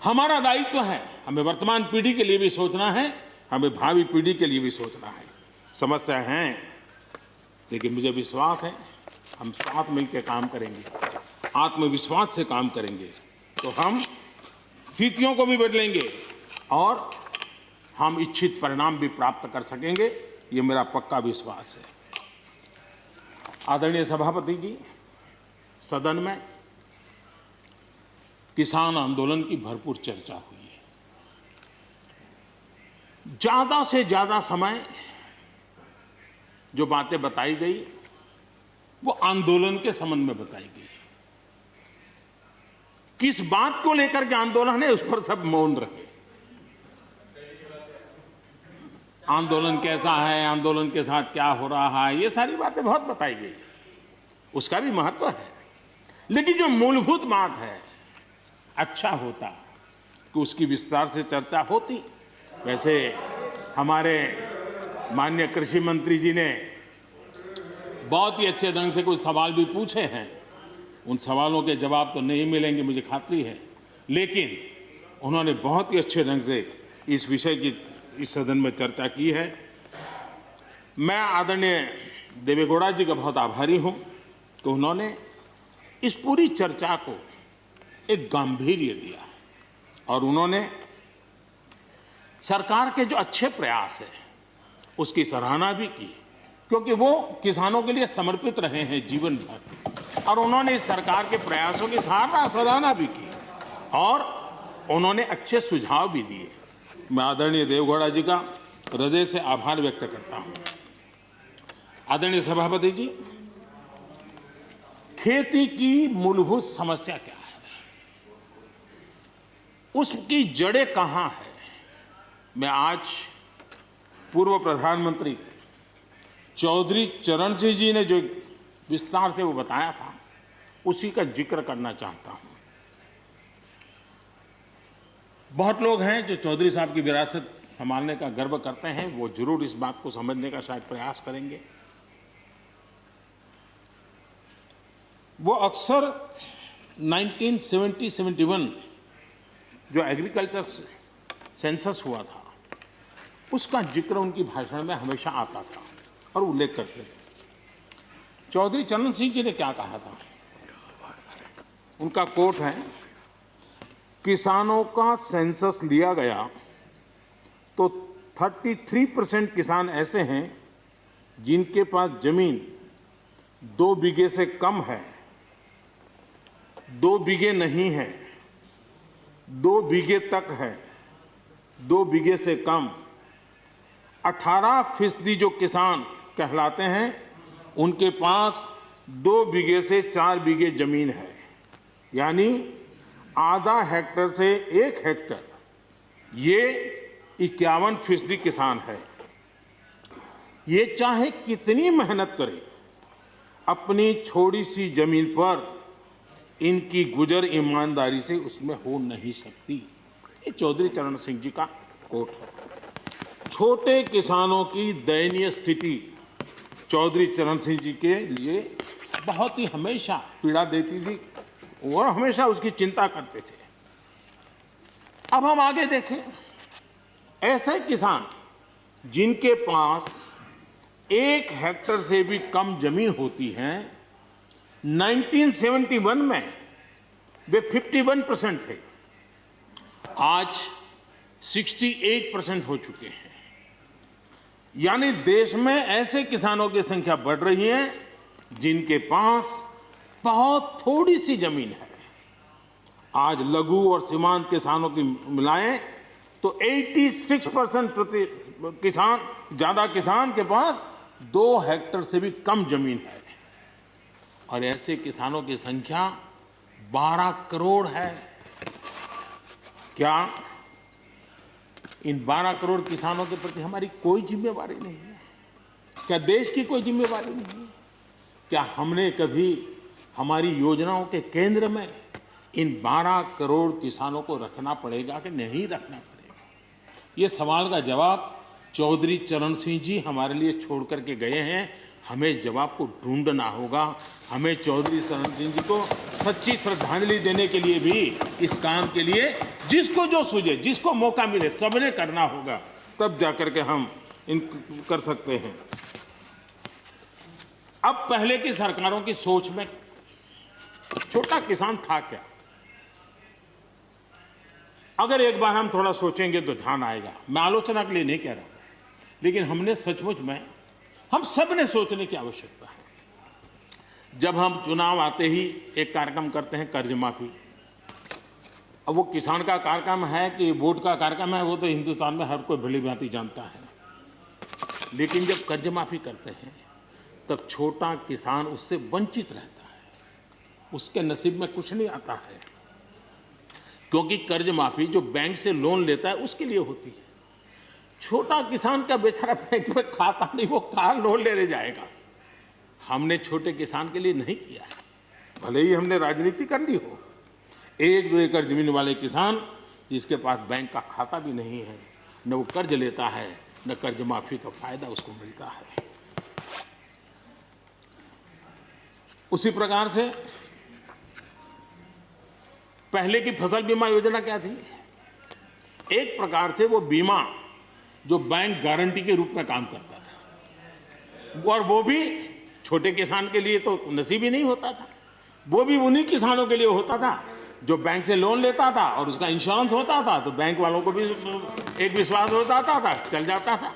हमारा दायित्व है, हमें वर्तमान पीढ़ी के लिए भी सोचना है, हमें भावी पीढ़ी के लिए भी सोचना है। समस्या है, लेकिन मुझे विश्वास है हम साथ मिलकर काम करेंगे, आत्मविश्वास से काम करेंगे तो हम स्थितियों को भी बदलेंगे और हम इच्छित परिणाम भी प्राप्त कर सकेंगे। ये मेरा पक्का विश्वास है। आदरणीय सभापति जी, सदन में किसान आंदोलन की भरपूर चर्चा हुई है। ज्यादा से ज्यादा समय जो बातें बताई गई वो आंदोलन के संबंध में बताई गई। किस बात को लेकर के आंदोलन है उस पर सब मौन रहे। आंदोलन कैसा है, आंदोलन के साथ क्या हो रहा है, ये सारी बातें बहुत बताई गई, उसका भी महत्व है। लेकिन जो मूलभूत बात है, अच्छा होता कि उसकी विस्तार से चर्चा होती। वैसे हमारे माननीय कृषि मंत्री जी ने बहुत ही अच्छे ढंग से कुछ सवाल भी पूछे हैं। उन सवालों के जवाब तो नहीं मिलेंगे, मुझे खातरी है, लेकिन उन्होंने बहुत ही अच्छे ढंग से इस विषय की इस सदन में चर्चा की है। मैं आदरणीय देवेगौड़ा जी का बहुत आभारी हूं कि उन्होंने इस पूरी चर्चा को एक गांभीर्य दिया और उन्होंने सरकार के जो अच्छे प्रयास है उसकी सराहना भी की, क्योंकि वो किसानों के लिए समर्पित रहे हैं जीवन भर, और उन्होंने इस सरकार के प्रयासों की सराहना भी की और उन्होंने अच्छे सुझाव भी दिए। मैं आदरणीय देवेगौड़ा जी का हृदय से आभार व्यक्त करता हूं। आदरणीय सभापति जी, खेती की मूलभूत समस्या क्या है, उसकी जड़ें कहां है, मैं आज पूर्व प्रधानमंत्री चौधरी चरण सिंह जी ने जो विस्तार से वो बताया था उसी का जिक्र करना चाहता हूं। बहुत लोग हैं जो चौधरी साहब की विरासत संभालने का गर्व करते हैं, वो जरूर इस बात को समझने का शायद प्रयास करेंगे। वो अक्सर 1970-71 जो एग्रीकल्चर सेंसस हुआ था उसका जिक्र उनकी भाषण में हमेशा आता था और उल्लेख करते थे। चौधरी चरण सिंह जी ने क्या कहा था, उनका कोट है, किसानों का सेंसस लिया गया तो 33% किसान ऐसे हैं जिनके पास जमीन 2 बीघे से कम है, 2 बीघे नहीं है, 2 बीघे तक है, 2 बीघे से कम। 18% जो किसान कहलाते हैं उनके पास 2 बीघे से 4 बीघे जमीन है, यानी आधा हेक्टर से 1 हेक्टर, ये 51% किसान है। ये चाहे कितनी मेहनत करे, अपनी छोटी सी जमीन पर इनकी गुजर ईमानदारी से उसमें हो नहीं सकती। ये चौधरी चरण सिंह जी का कोट है। छोटे किसानों की दयनीय स्थिति चौधरी चरण सिंह जी के लिए बहुत ही हमेशा पीड़ा देती थी और हमेशा उसकी चिंता करते थे। अब हम आगे देखें, ऐसे किसान जिनके पास 1 हेक्टर से भी कम जमीन होती है, 1971 में वे 51% थे, आज 68% हो चुके हैं। यानी देश में ऐसे किसानों की संख्या बढ़ रही है जिनके पास बहुत थोड़ी सी जमीन है। आज लघु और सीमांत किसानों की मिलाएं तो 86% ज्यादा किसान के पास 2 हेक्टर से भी कम जमीन है, और ऐसे किसानों की संख्या 12 करोड़ है। क्या इन 12 करोड़ किसानों के प्रति हमारी कोई जिम्मेवारी नहीं है? क्या देश की कोई जिम्मेवारी नहीं है? क्या हमने कभी हमारी योजनाओं के केंद्र में इन 12 करोड़ किसानों को रखना पड़ेगा कि नहीं रखना पड़ेगा? ये सवाल का जवाब चौधरी चरण सिंह जी हमारे लिए छोड़ करके गए हैं। हमें जवाब को ढूंढना होगा। हमें चौधरी चरण सिंह जी को सच्ची श्रद्धांजलि देने के लिए भी इस काम के लिए जिसको जो सूझे, जिसको मौका मिले, सबने करना होगा, तब जाकर के हम इन कर सकते हैं। अब पहले की सरकारों की सोच में छोटा किसान था क्या? अगर एक बार हम थोड़ा सोचेंगे तो ध्यान आएगा। मैं आलोचना के लिए नहीं कह रहा, लेकिन हमने सचमुच में, हम सब ने सोचने की आवश्यकता है। जब हम चुनाव आते ही एक कार्यक्रम करते हैं कर्ज माफी। अब वो किसान का कार्यक्रम है कि वोट का कार्यक्रम है, वो तो हिंदुस्तान में हर कोई भली भांति जानता है। लेकिन जब कर्ज माफी करते हैं तब छोटा किसान उससे वंचित रहता है, उसके नसीब में कुछ नहीं आता है, क्योंकि कर्ज माफी जो बैंक से लोन लेता है उसके लिए होती है। छोटा किसान का बेचारा बैंक में खाता नहीं, वो कहाँ लोन लेने जाएगा। हमने छोटे किसान के लिए नहीं किया है, भले ही हमने राजनीति कर ली हो। 1-2 एकड़ जमीन वाले किसान जिसके पास बैंक का खाता भी नहीं है, न वो कर्ज लेता है, न कर्ज माफी का फायदा उसको मिलता है। उसी प्रकार से पहले की फसल बीमा योजना क्या थी? एक प्रकार से वो बीमा जो बैंक गारंटी के रूप में काम करता था, और वो भी छोटे किसान के लिए तो नसीब ही नहीं होता था। वो भी उन्हीं किसानों के लिए होता था जो बैंक से लोन लेता था और उसका इंश्योरेंस होता था, तो बैंक वालों को भी एक विश्वास होता था, चल जाता था।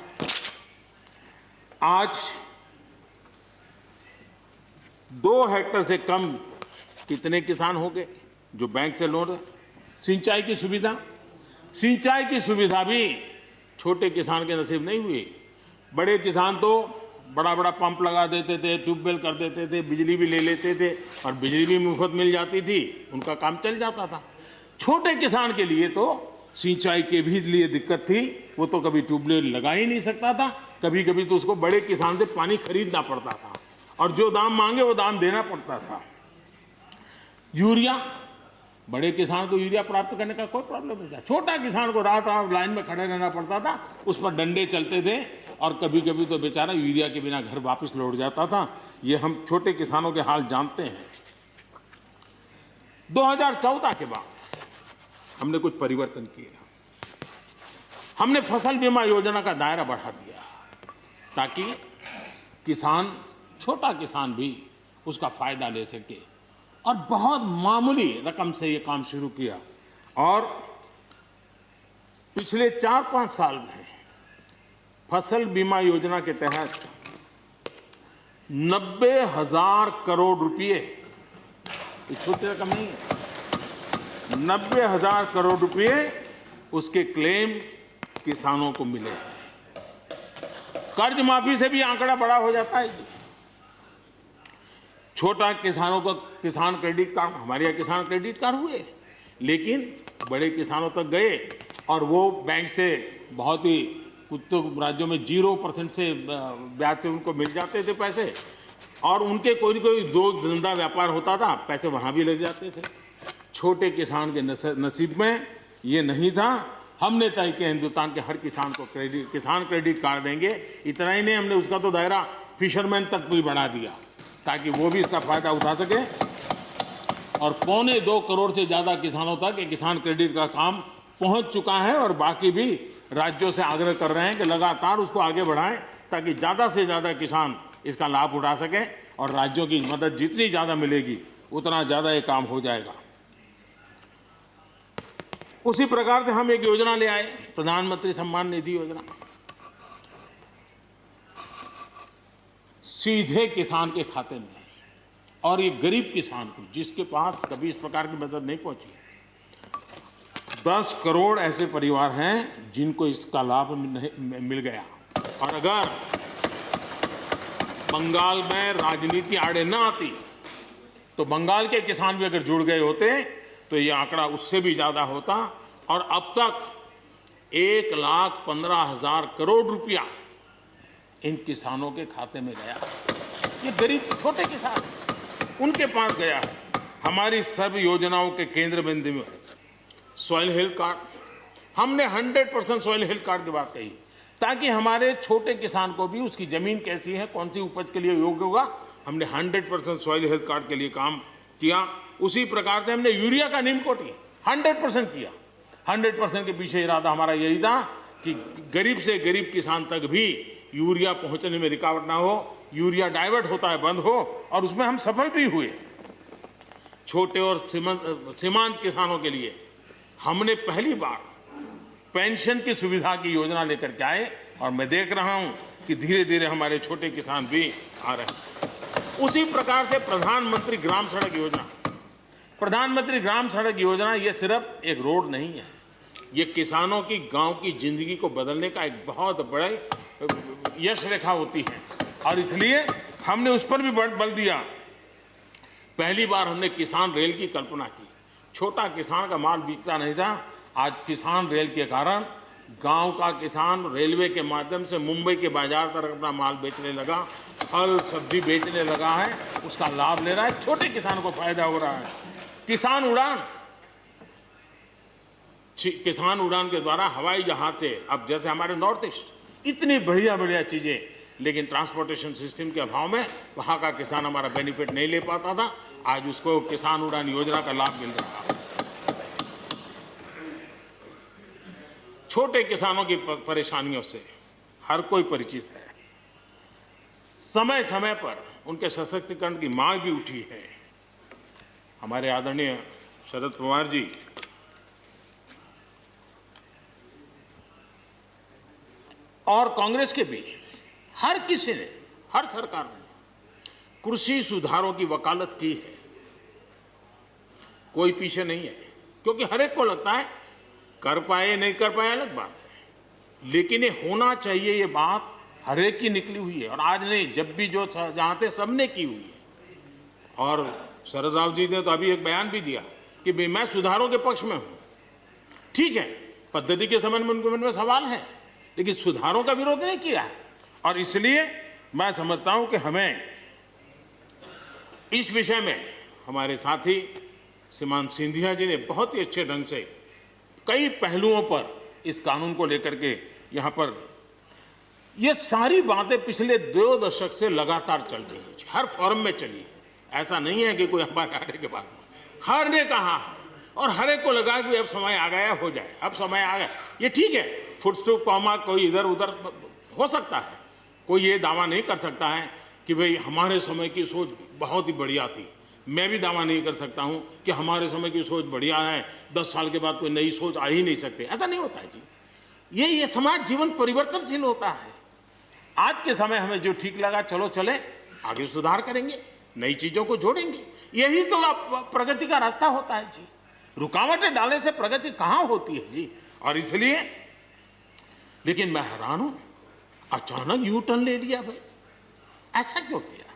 आज 2 हेक्टेयर से कम कितने किसान हो गए जो बैंक से लोन? सिंचाई की सुविधा भी छोटे किसान के नसीब नहीं हुई। बड़े किसान तो बड़ा बड़ा पंप लगा देते थे, ट्यूबवेल कर देते थे, बिजली भी ले लेते थे और बिजली भी मुफ्त मिल जाती थी, उनका काम चल जाता था। छोटे किसान के लिए तो सिंचाई के भी लिए दिक्कत थी, वो तो कभी ट्यूबवेल लगा ही नहीं सकता था, कभी कभी तो उसको बड़े किसान से पानी खरीदना पड़ता था और जो दाम मांगे वो दाम देना पड़ता था। यूरिया, बड़े किसान को यूरिया प्राप्त करने का कोई प्रॉब्लम नहीं था। छोटा किसान को रात रात लाइन में खड़े रहना पड़ता था, उस पर डंडे चलते थे और कभी कभी तो बेचारा यूरिया के बिना घर वापस लौट जाता था। ये हम छोटे किसानों के हाल जानते हैं। 2014 के बाद हमने कुछ परिवर्तन किए। हमने फसल बीमा योजना का दायरा बढ़ा दिया ताकि किसान, छोटा किसान भी उसका फायदा ले सके, और बहुत मामूली रकम से ये काम शुरू किया। और पिछले 4-5 साल में फसल बीमा योजना के तहत 90,000 करोड़ रुपए, ये छोटी रकम नहीं है, 90,000 करोड़ रुपए उसके क्लेम किसानों को मिले। कर्ज माफी से भी आंकड़ा बड़ा हो जाता है। छोटा किसानों को किसान क्रेडिट कार्ड, हमारे यहाँ किसान क्रेडिट कार्ड हुए, लेकिन बड़े किसानों तक गए और वो बैंक से बहुत ही, कुछ तो राज्यों में 0% से ब्याज से उनको मिल जाते थे पैसे, और उनके कोई न कोई दो धंधा व्यापार होता था, पैसे वहाँ भी लग जाते थे। छोटे किसान के नसीब में ये नहीं था। हमने तय किया हिंदुस्तान के हर किसान को किसान क्रेडिट कार्ड देंगे। इतना ही नहीं, हमने उसका तो दायरा फिशरमैन तक भी बढ़ा दिया ताकि वो भी इसका फायदा उठा सके। और 2.25 करोड़ से ज़्यादा किसानों तक ये किसान क्रेडिट का काम पहुंच चुका है, और बाकी भी राज्यों से आग्रह कर रहे हैं कि लगातार उसको आगे बढ़ाएं ताकि ज़्यादा से ज़्यादा किसान इसका लाभ उठा सकें, और राज्यों की मदद जितनी ज़्यादा मिलेगी उतना ज़्यादा ये काम हो जाएगा। उसी प्रकार से हम एक योजना ले आए, प्रधानमंत्री सम्मान निधि योजना। सीधे किसान के खाते में, और ये गरीब किसान को जिसके पास कभी इस प्रकार की मदद नहीं पहुंची। 10 करोड़ ऐसे परिवार हैं जिनको इसका लाभ मिल गया। और अगर बंगाल में राजनीति आड़े न आती तो बंगाल के किसान भी अगर जुड़ गए होते तो ये आंकड़ा उससे भी ज़्यादा होता। और अब तक 1,15,000 करोड़ रुपया इन किसानों के खाते में गया। ये गरीब छोटे किसान, उनके पास गया है। हमारी सब योजनाओं के केंद्र बिंदु में सॉइल हेल्थ कार्ड, हमने 100% सॉइल हेल्थ कार्ड की बात कही, ताकि हमारे छोटे किसान को भी उसकी ज़मीन कैसी है, कौन सी उपज के लिए योग्य होगा, हमने 100% सॉइल हेल्थ कार्ड के लिए काम किया। उसी प्रकार से हमने यूरिया का निम्नकोट 100% किया। 100% के पीछे इरादा हमारा यही था कि गरीब से गरीब किसान तक भी यूरिया पहुंचने में रुकावट ना हो, यूरिया डाइवर्ट होता है बंद हो, और उसमें हम सफल भी हुए। छोटे और सीमांत किसानों के लिए हमने पहली बार पेंशन की सुविधा की योजना लेकर के आए, और मैं देख रहा हूं कि धीरे धीरे हमारे छोटे किसान भी आ रहे हैं। उसी प्रकार से प्रधानमंत्री ग्राम सड़क योजना, प्रधानमंत्री ग्राम सड़क योजना ये सिर्फ एक रोड नहीं है, ये किसानों की गांव की जिंदगी को बदलने का एक बहुत बड़ा यश रेखा होती है, और इसलिए हमने उस पर भी बल दिया। पहली बार हमने किसान रेल की कल्पना की। छोटा किसान का माल बिकता नहीं था, आज किसान रेल के कारण गांव का किसान रेलवे के माध्यम से मुंबई के बाजार तक अपना माल बेचने लगा, फल सब्जी बेचने लगा है, उसका लाभ ले रहा है, छोटे किसान को फायदा हो रहा है। किसान उड़ान के द्वारा हवाई जहाज से, अब जैसे हमारे नॉर्थ ईस्ट इतनी बढ़िया बढ़िया चीजें, लेकिन ट्रांसपोर्टेशन सिस्टम के अभाव में वहां का किसान हमारा बेनिफिट नहीं ले पाता था, आज उसको किसान उड़ान योजना का लाभ मिल रहा है। छोटे किसानों की परेशानियों से हर कोई परिचित है। समय समय पर उनके सशक्तिकरण की मांग भी उठी है। हमारे आदरणीय शरद पवार जी और कांग्रेस के भी हर किसी ने, हर सरकार ने कृषि सुधारों की वकालत की है। कोई पीछे नहीं है, क्योंकि हर एक को लगता है कर पाए नहीं कर पाए अलग बात है, लेकिन ये होना चाहिए, ये बात हर एक की निकली हुई है। और आज नहीं, जब भी जो जहां थे सबने की हुई है। और शरद राव जी ने तो अभी एक बयान भी दिया कि मैं सुधारों के पक्ष में हूं। ठीक है, पद्धति के संबंध में उनके मन में सवाल है, लेकिन सुधारों का विरोध नहीं किया है। और इसलिए मैं समझता हूं कि हमें इस विषय में हमारे साथी श्रीमान सिंधिया जी ने बहुत ही अच्छे ढंग से कई पहलुओं पर इस कानून को लेकर के यहाँ पर ये सारी बातें पिछले 2 दशक से लगातार चल रही है, हर फोरम में चली है। ऐसा नहीं है कि कोई हमारे आने के बाद हर ने कहा है, और हर एक को लगा कि अब समय आ गया, हो जाए, अब समय आ गया। ये ठीक है, फुल स्टॉप कॉमा कोई इधर उधर हो सकता है, कोई ये दावा नहीं कर सकता है कि भाई हमारे समय की सोच बहुत ही बढ़िया थी। मैं भी दावा नहीं कर सकता हूं कि हमारे समय की सोच बढ़िया है, 10 साल के बाद कोई नई सोच आ ही नहीं सकती। ऐसा नहीं होता है जी। ये समाज जीवन परिवर्तनशील होता है। आज के समय हमें जो ठीक लगा, चलो चले, आगे सुधार करेंगे, नई चीजों को जोड़ेंगे। यही तो प्रगति का रास्ता होता है जी। रुकावटें डालने से प्रगति कहां होती है जी। और इसलिए, लेकिन मैं हैरान हूं, अचानक यू टर्न ले लिया भाई, ऐसा क्यों किया?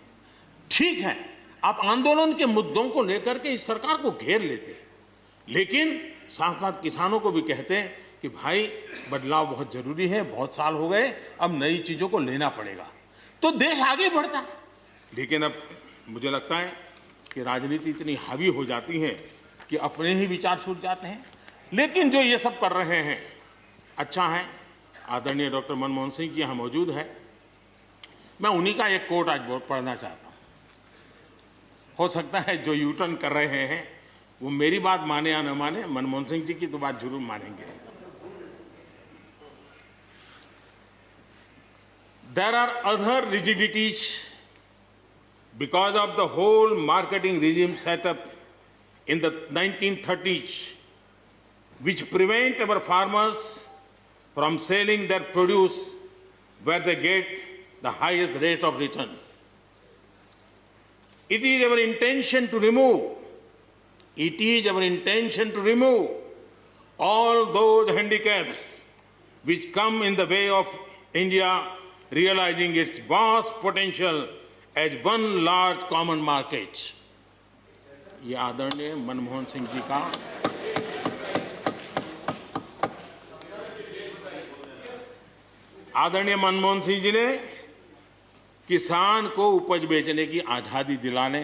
ठीक है, आप आंदोलन के मुद्दों को लेकर के इस सरकार को घेर लेते, लेकिन साथ साथ किसानों को भी कहते हैं कि भाई बदलाव बहुत जरूरी है, बहुत साल हो गए, अब नई चीजों को लेना पड़ेगा, तो देश आगे बढ़ता है। लेकिन अब मुझे लगता है कि राजनीति इतनी हावी हो जाती है कि अपने ही विचार छूट जाते हैं। लेकिन जो ये सब कर रहे हैं अच्छा है। आदरणीय डॉक्टर मनमोहन सिंह जी यहाँ मौजूद है, मैं उन्हीं का एक कोट आज पढ़ना चाहता हूँ। हो सकता है जो यू टर्न कर रहे हैं वो मेरी बात माने या न माने, मनमोहन सिंह जी की तो बात जरूर मानेंगे। There are other rigidities because of the whole marketing regime set up in the 1930s, which prevent our farmers from selling their produce where they get the highest rate of return. It is our intention to remove all those handicaps which come in the way of India realizing its vast potential as one large common market. ये आदरणीय मनमोहन सिंह जी का आदरणीय मनमोहन सिंह जी ने किसान को उपज बेचने की आज़ादी दिलाने,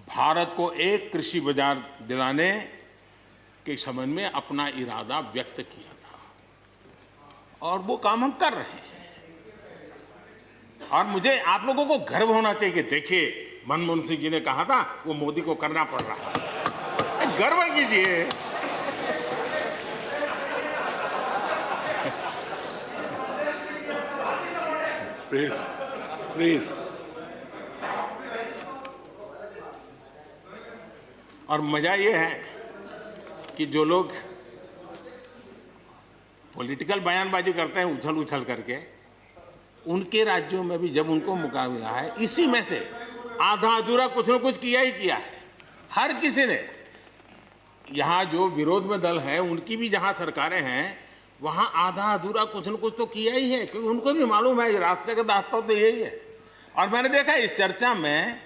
भारत को एक कृषि बाजार दिलाने के संबंध में अपना इरादा व्यक्त किया था और वो काम हम कर रहे हैं। और मुझे आप लोगों को गर्व होना चाहिए कि देखिए मनमोहन सिंह जी ने कहा था वो मोदी को करना पड़ रहा है, गर्व कीजिए। Please please. और मजा ये है कि जो लोग पॉलिटिकल बयानबाजी करते हैं उछल उछल करके, उनके राज्यों में भी जब उनको मौका मिला है, इसी में से आधा अधूरा कुछ न कुछ किया ही किया है हर किसी ने। यहाँ जो विरोध में दल है उनकी भी जहाँ सरकारें हैं वहाँ आधा अधूरा कुछ न कुछ तो किया ही है, क्योंकि उनको भी मालूम है रास्ते का रास्ता तो यही है। और मैंने देखा इस चर्चा में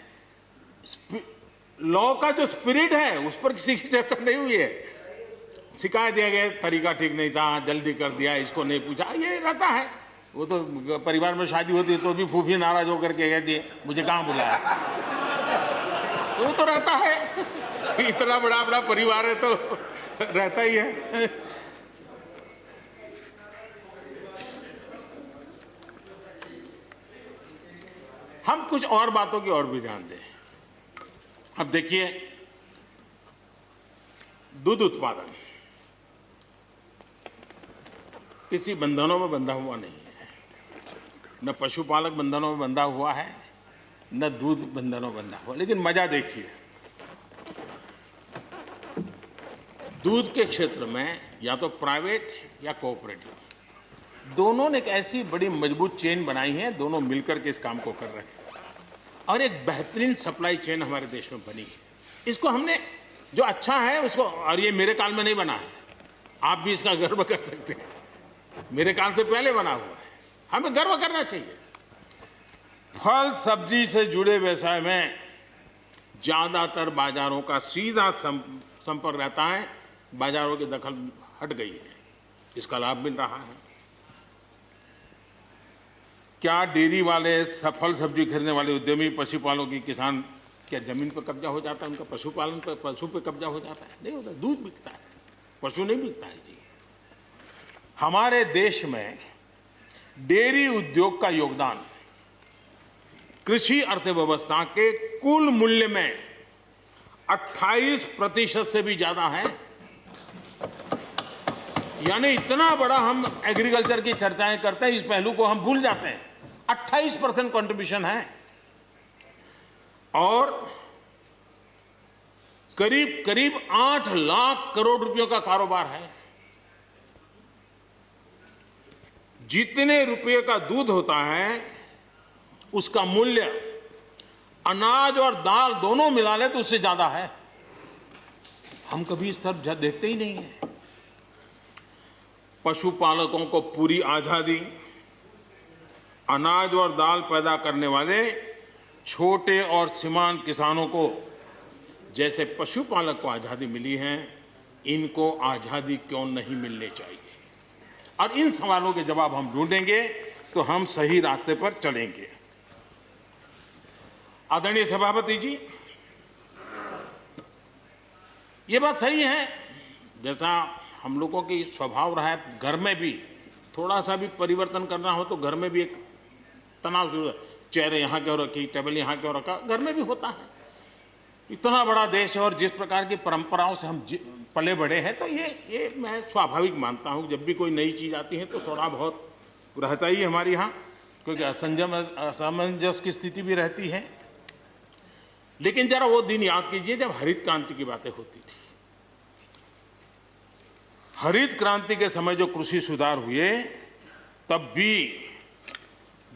लॉ का जो स्पिरिट है उस पर किसी की चर्चा नहीं हुई है। शिकायत दिया गया तरीका ठीक नहीं था, जल्दी कर दिया, इसको नहीं पूछा, ये रहता है। वो तो परिवार में शादी होती है तो भी फूफी नाराज होकर के कहती है मुझे कहाँ बुलाया। वो तो रहता है, इतना बड़ा बड़ा परिवार है तो रहता ही है। हम कुछ और बातों की ओर भी ध्यान दें। अब देखिए, दूध उत्पादन किसी बंधनों में बंधा हुआ नहीं है, न पशुपालक बंधनों में बंधा हुआ है, न दूध बंधनों में बंधा हुआ। लेकिन मजा देखिए, दूध के क्षेत्र में या तो प्राइवेट या कोऑपरेटिव दोनों ने एक ऐसी बड़ी मजबूत चेन बनाई है, दोनों मिलकर के इस काम को कर रहे हैं और एक बेहतरीन सप्लाई चेन हमारे देश में बनी है। इसको हमने जो अच्छा है उसको, और ये मेरे काल में नहीं बना है, आप भी इसका गर्व कर सकते हैं, मेरे काल से पहले बना हुआ है, हमें गर्व करना चाहिए। फल सब्जी से जुड़े व्यवसाय में ज्यादातर बाजारों का सीधा संपर्क रहता है, बाजारों की दखल हट गई है, इसका लाभ मिल रहा है। क्या डेयरी वाले, फल सब्जी खरीदने वाले उद्यमी, पशुपालकों की किसान, क्या जमीन पर कब्जा हो जाता है उनका? पशुपालन पर, पशु पे कब्जा हो जाता है? नहीं होता, दूध बिकता है, पशु नहीं बिकता है जी। हमारे देश में डेयरी उद्योग का योगदान कृषि अर्थव्यवस्था के कुल मूल्य में 28% से भी ज्यादा है। यानी इतना बड़ा हम एग्रीकल्चर की चर्चाएं करते हैं, इस पहलू को हम भूल जाते हैं। 28% कंट्रीब्यूशन है और करीब करीब 8 लाख करोड़ रुपयों का कारोबार है। जितने रुपये का दूध होता है उसका मूल्य अनाज और दाल दोनों मिला ले तो उससे ज्यादा है। हम कभी इस तरफ देखते ही नहीं है। पशुपालकों को पूरी आजादी, अनाज और दाल पैदा करने वाले छोटे और सीमांत किसानों को जैसे पशुपालक को आजादी मिली है, इनको आजादी क्यों नहीं मिलनी चाहिए? और इन सवालों के जवाब हम ढूंढेंगे तो हम सही रास्ते पर चलेंगे। आदरणीय सभापति जी, ये बात सही है, जैसा हम लोगों की स्वभाव रहा है, घर में भी थोड़ा सा भी परिवर्तन करना हो तो घर में भी एक तनाव शुरू है। चेयर यहाँ क्यों रखी, टेबल यहाँ क्यों रखा, घर में भी होता है। इतना बड़ा देश है और जिस प्रकार की परंपराओं से हम पले बड़े हैं, तो ये मैं स्वाभाविक मानता हूँ। जब भी कोई नई चीज़ आती है तो थोड़ा बहुत रहता ही हमारे यहाँ, क्योंकि असमंजस की स्थिति भी रहती है। लेकिन जरा वो दिन याद कीजिए जब हरित क्रांति की बातें होती थी। हरित क्रांति के समय जो कृषि सुधार हुए, तब भी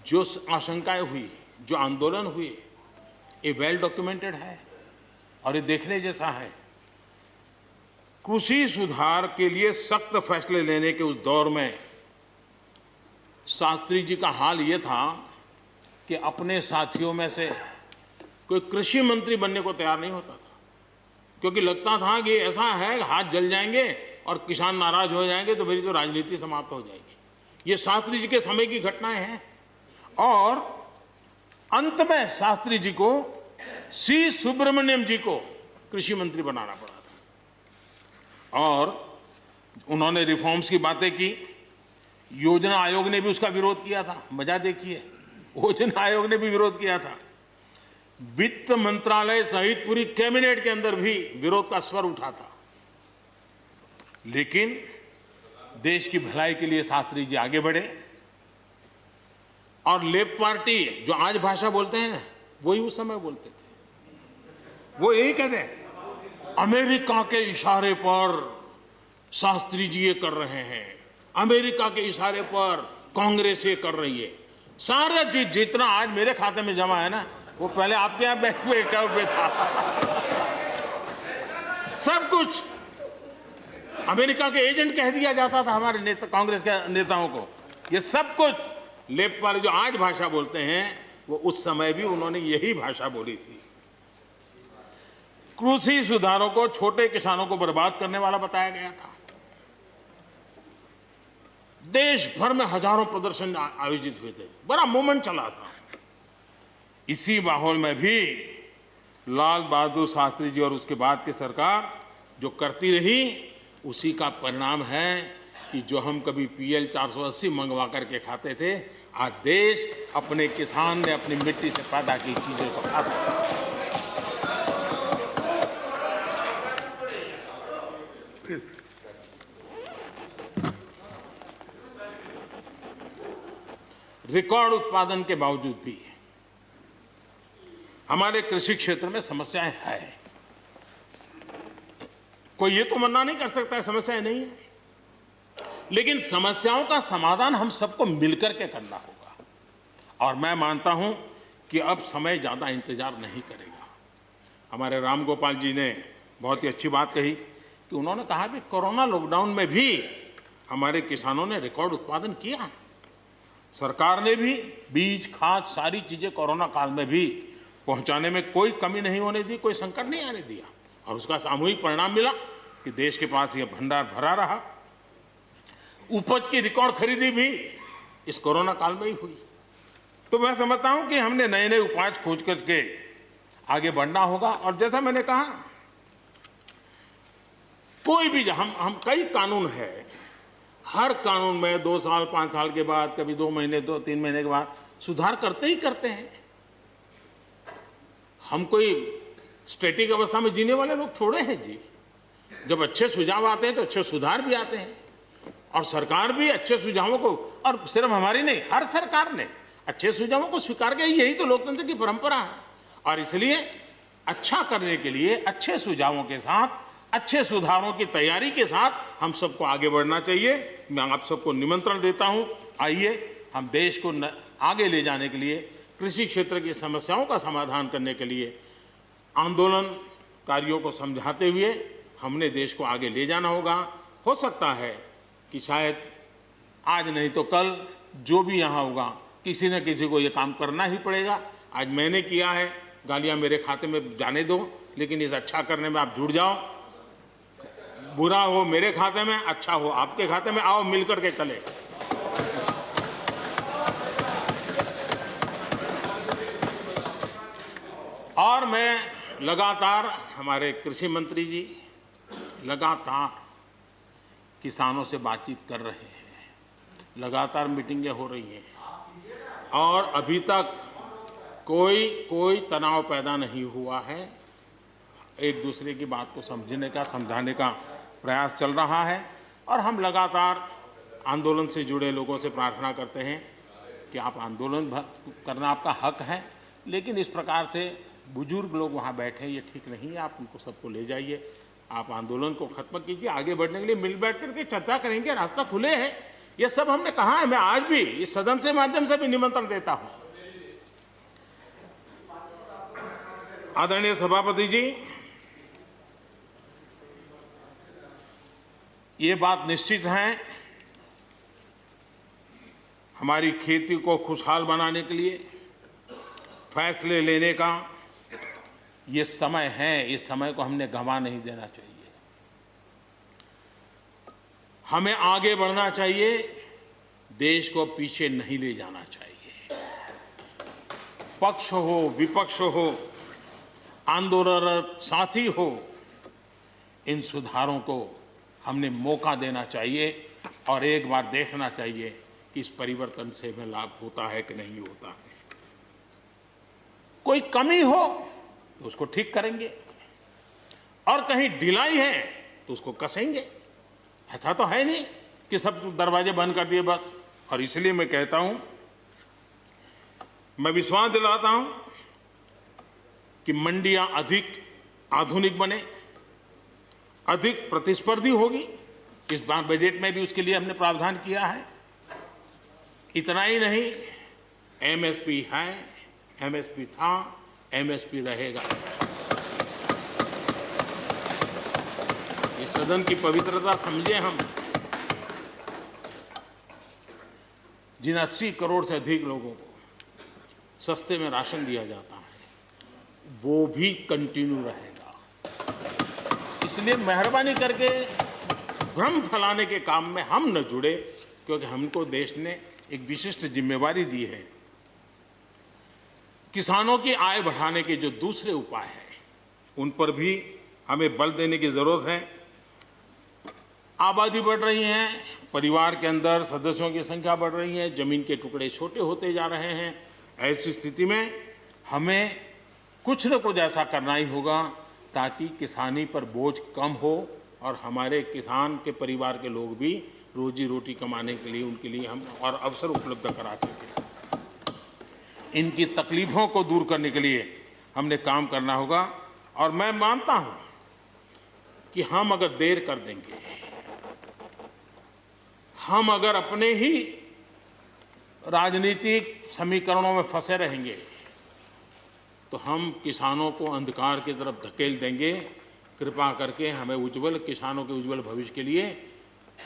जो आशंकाएं हुई, जो आंदोलन हुए, ये वेल डॉक्यूमेंटेड है और ये देखने जैसा है। कृषि सुधार के लिए सख्त फैसले लेने के उस दौर में शास्त्री जी का हाल ये था कि अपने साथियों में से कोई कृषि मंत्री बनने को तैयार नहीं होता था, क्योंकि लगता था कि ऐसा है हाथ जल जाएंगे और किसान नाराज हो जाएंगे तो मेरी तो राजनीति समाप्त हो जाएगी। ये शास्त्री जी के समय की घटनाएं हैं। और अंत में शास्त्री जी को, सी सुब्रमण्यम जी को कृषि मंत्री बनाना पड़ा था। और उन्होंने रिफॉर्म्स की बातें की। योजना आयोग ने भी उसका विरोध किया था। मजा देखिए, योजना आयोग ने भी विरोध किया था। वित्त मंत्रालय सहित पूरी कैबिनेट के अंदर भी विरोध का स्वर उठा था। लेकिन देश की भलाई के लिए शास्त्री जी आगे बढ़े और लेफ्ट पार्टी जो आज भाषा बोलते हैं ना, वही उस समय बोलते थे। वो यही कहते हैं, अमेरिका के इशारे पर शास्त्री जी ये कर रहे हैं, अमेरिका के इशारे पर कांग्रेस ये कर रही है। सारा जितना आज मेरे खाते में जमा है ना, वो पहले आपके यहाँ बैंक में अकाउंट में था। सब कुछ अमेरिका के एजेंट कह दिया जाता था हमारे नेता, कांग्रेस के नेताओं को। ये सब कुछ लेफ्ट वाले जो आज भाषा बोलते हैं, वो उस समय भी उन्होंने यही भाषा बोली थी। कृषि सुधारों को छोटे किसानों को बर्बाद करने वाला बताया गया था। देश भर में हजारों प्रदर्शन आयोजित हुए थे, बड़ा मूवमेंट चला था। इसी माहौल में भी लाल बहादुर शास्त्री जी और उसके बाद की सरकार जो करती रही, उसी का परिणाम है कि जो हम कभी PL 480 मंगवा करके खाते थे, आज देश अपने किसान ने अपनी मिट्टी से पैदा की चीजों को खाता है। रिकॉर्ड उत्पादन के बावजूद भी हमारे कृषि क्षेत्र में समस्याएं हैं। कोई ये तो मना नहीं कर सकता है समस्याएं नहीं है, लेकिन समस्याओं का समाधान हम सबको मिलकर के करना होगा। और मैं मानता हूं कि अब समय ज्यादा इंतजार नहीं करेगा। हमारे राम गोपाल जी ने बहुत ही अच्छी बात कही कि उन्होंने कहा कि कोरोना लॉकडाउन में भी हमारे किसानों ने रिकॉर्ड उत्पादन किया। सरकार ने भी बीज, खाद, सारी चीजें कोरोना काल में भी पहुंचाने में कोई कमी नहीं होने दी, कोई संकट नहीं आने दिया, और उसका सामूहिक परिणाम मिला कि देश के पास यह भंडार भरा रहा। उपज की रिकॉर्ड खरीदी भी इस कोरोना काल में ही हुई। तो मैं समझता हूं कि हमने नए नए उपाय खोज करके आगे बढ़ना होगा। और जैसा मैंने कहा, कोई भी हम कई कानून है, हर कानून में 2 साल 5 साल के बाद, कभी 2 महीने 2-3 महीने के बाद सुधार करते ही करते हैं। हम कोई स्टैटिक अवस्था में जीने वाले लोग थोड़े हैं जी। जब अच्छे सुझाव आते हैं तो अच्छे सुधार भी आते हैं, और सरकार भी अच्छे सुझावों को, और सिर्फ हमारी नहीं, हर सरकार ने अच्छे सुझावों को स्वीकार किया। यही तो लोकतंत्र की परंपरा है। और इसलिए अच्छा करने के लिए अच्छे सुझावों के साथ, अच्छे सुधारों की तैयारी के साथ हम सबको आगे बढ़ना चाहिए। मैं आप सबको निमंत्रण देता हूं, आइए हम देश को आगे ले जाने के लिए, कृषि क्षेत्र की समस्याओं का समाधान करने के लिए आंदोलनकारियों को समझाते हुए हमने देश को आगे ले जाना होगा। हो सकता है कि शायद आज नहीं तो कल जो भी यहाँ होगा, किसी न किसी को ये काम करना ही पड़ेगा। आज मैंने किया है, गालियाँ मेरे खाते में जाने दो, लेकिन इस अच्छा करने में आप जुड़ जाओ। बुरा हो मेरे खाते में, अच्छा हो आपके खाते में, आओ मिलकर के चले। और मैं लगातार, हमारे कृषि मंत्री जी लगातार किसानों से बातचीत कर रहे हैं, लगातार मीटिंगें हो रही हैं, और अभी तक कोई तनाव पैदा नहीं हुआ है। एक दूसरे की बात को समझने का, समझाने का प्रयास चल रहा है। और हम लगातार आंदोलन से जुड़े लोगों से प्रार्थना करते हैं कि आप आंदोलन करना आपका हक है, लेकिन इस प्रकार से बुजुर्ग लोग वहाँ बैठे, ये ठीक नहीं है। आप उनको सबको ले जाइए, आप आंदोलन को खत्म कीजिए। आगे बढ़ने के लिए मिल बैठ करके चर्चा करेंगे, रास्ता खुले है। ये सब हमने कहा है। मैं आज भी इस सदन से माध्यम से भी निमंत्रण देता हूँ। आदरणीय सभापति जी, ये बात निश्चित है, हमारी खेती को खुशहाल बनाने के लिए फैसले लेने का ये समय है। इस समय को हमने गंवा नहीं देना चाहिए। हमें आगे बढ़ना चाहिए, देश को पीछे नहीं ले जाना चाहिए। पक्ष हो, विपक्ष हो, आंदोलनरत साथी हो, इन सुधारों को हमने मौका देना चाहिए और एक बार देखना चाहिए कि इस परिवर्तन से हमें लाभ होता है कि नहीं होता है। कोई कमी हो तो उसको ठीक करेंगे और कहीं ढिलाई है तो उसको कसेंगे। ऐसा तो है नहीं कि सब दरवाजे बंद कर दिए बस। और इसलिए मैं कहता हूं, मैं विश्वास दिलाता हूं कि मंडियां अधिक आधुनिक बने, अधिक प्रतिस्पर्धी होगी। इस बार बजट में भी उसके लिए हमने प्रावधान किया है। इतना ही नहीं, एमएसपी है, एमएसपी था, एमएसपी रहेगा। ये सदन की पवित्रता समझे हम। जिन 80 करोड़ से अधिक लोगों को सस्ते में राशन दिया जाता है, वो भी कंटिन्यू रहेगा। इसलिए मेहरबानी करके भ्रम फैलाने के काम में हम न जुड़े, क्योंकि हमको देश ने एक विशिष्ट जिम्मेवारी दी है। किसानों की आय बढ़ाने के जो दूसरे उपाय हैं, उन पर भी हमें बल देने की जरूरत है। आबादी बढ़ रही है, परिवार के अंदर सदस्यों की संख्या बढ़ रही है, जमीन के टुकड़े छोटे होते जा रहे हैं। ऐसी स्थिति में हमें कुछ न कुछ ऐसा करना ही होगा ताकि किसानी पर बोझ कम हो और हमारे किसान के परिवार के लोग भी रोजी रोटी कमाने के लिए, उनके लिए हम और अवसर उपलब्ध करा सकें। इनकी तकलीफों को दूर करने के लिए हमने काम करना होगा। और मैं मानता हूं कि हम अगर देर कर देंगे, हम अगर अपने ही राजनीतिक समीकरणों में फंसे रहेंगे, तो हम किसानों को अंधकार की तरफ धकेल देंगे। कृपा करके हमें उज्जवल किसानों के उज्जवल भविष्य के लिए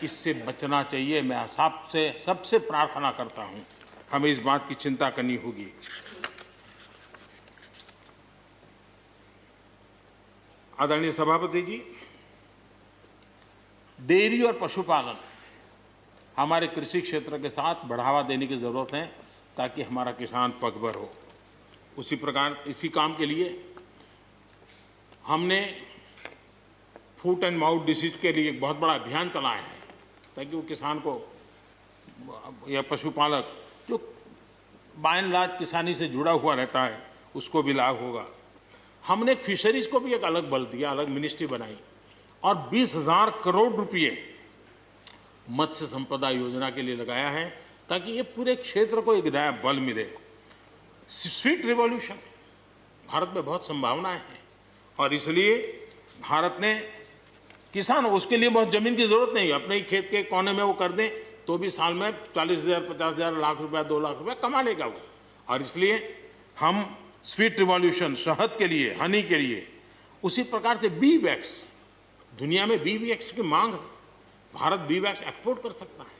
इससे बचना चाहिए। मैं सबसे प्रार्थना करता हूं, हमें इस बात की चिंता करनी होगी। आदरणीय सभापति जी, डेयरी और पशुपालन हमारे कृषि क्षेत्र के साथ बढ़ावा देने की जरूरत है ताकि हमारा किसान पगभर हो। उसी प्रकार इसी काम के लिए हमने फूट एंड माउथ डिसीज के लिए एक बहुत बड़ा अभियान चलाया है ताकि वो किसान को या पशुपालक जो बाय एंड लार्ज किसानी से जुड़ा हुआ रहता है उसको भी लाभ होगा। हमने फिशरीज को भी एक अलग बल दिया, अलग मिनिस्ट्री बनाई और 20,000 करोड़ रुपए मत्स्य संपदा योजना के लिए लगाया है ताकि ये पूरे क्षेत्र को एक नया बल मिले। स्वीट रिवॉल्यूशन, भारत में बहुत संभावनाएं हैं और इसलिए भारत ने किसान, उसके लिए बहुत जमीन की जरूरत नहीं है, अपने ही खेत के कोने में वो कर दें तो भी साल में 40,000, 50,000, लाख रुपया, 2 लाख रुपया कमा लेगा वो। और इसलिए हम स्वीट रिवॉल्यूशन, शहद के लिए, हनी के लिए, उसी प्रकार से बी वैक्स, दुनिया में बी वैक्स की मांग है, भारत बी वैक्स एक्सपोर्ट कर सकता है।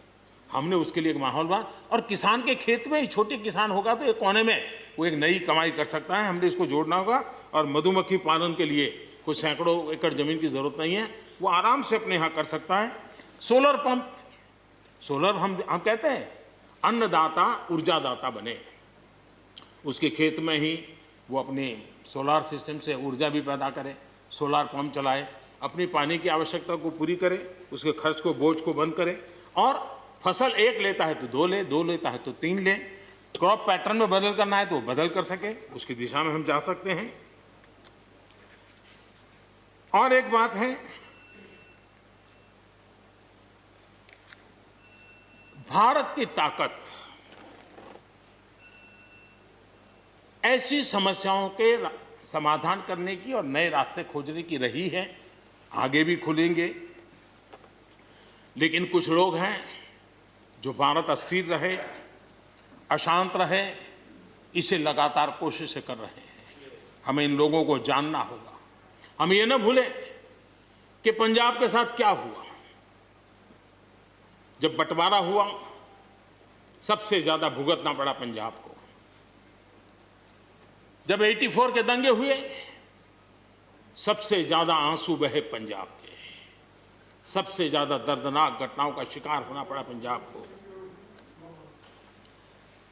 हमने उसके लिए एक माहौल बना और किसान के खेत में ही छोटे किसान होगा तो एक कोने में वो एक नई कमाई कर सकता है। हमने इसको जोड़ना होगा और मधुमक्खी पालन के लिए कोई सैकड़ों एकड़ जमीन की जरूरत नहीं है, वो आराम से अपने यहाँ कर सकता है। सोलर पंप, सोलर हम कहते हैं अन्नदाता ऊर्जादाता बने, उसके खेत में ही वो अपनी सोलार सिस्टम से ऊर्जा भी पैदा करे, सोलार पंप चलाए, अपनी पानी की आवश्यकता को पूरी करे, उसके खर्च को, बोझ को बंद करे और फसल एक लेता है तो 2 ले, 2 लेता है तो 3 ले। क्रॉप पैटर्न में बदल करना है तो बदल कर सके, उसकी दिशा में हम जा सकते हैं। और एक बात है, भारत की ताकत ऐसी समस्याओं के समाधान करने की और नए रास्ते खोजने की रही है, आगे भी खुलेंगे। लेकिन कुछ लोग हैं जो भारत अस्थिर रहे, अशांत रहे, इसे लगातार कोशिशें कर रहे हैं। हमें इन लोगों को जानना होगा। हम ये न भूलें कि पंजाब के साथ क्या हुआ। जब बंटवारा हुआ, सबसे ज्यादा भुगतना पड़ा पंजाब को। जब 84 के दंगे हुए, सबसे ज्यादा आंसू बहे पंजाब के, सबसे ज्यादा दर्दनाक घटनाओं का शिकार होना पड़ा पंजाब को।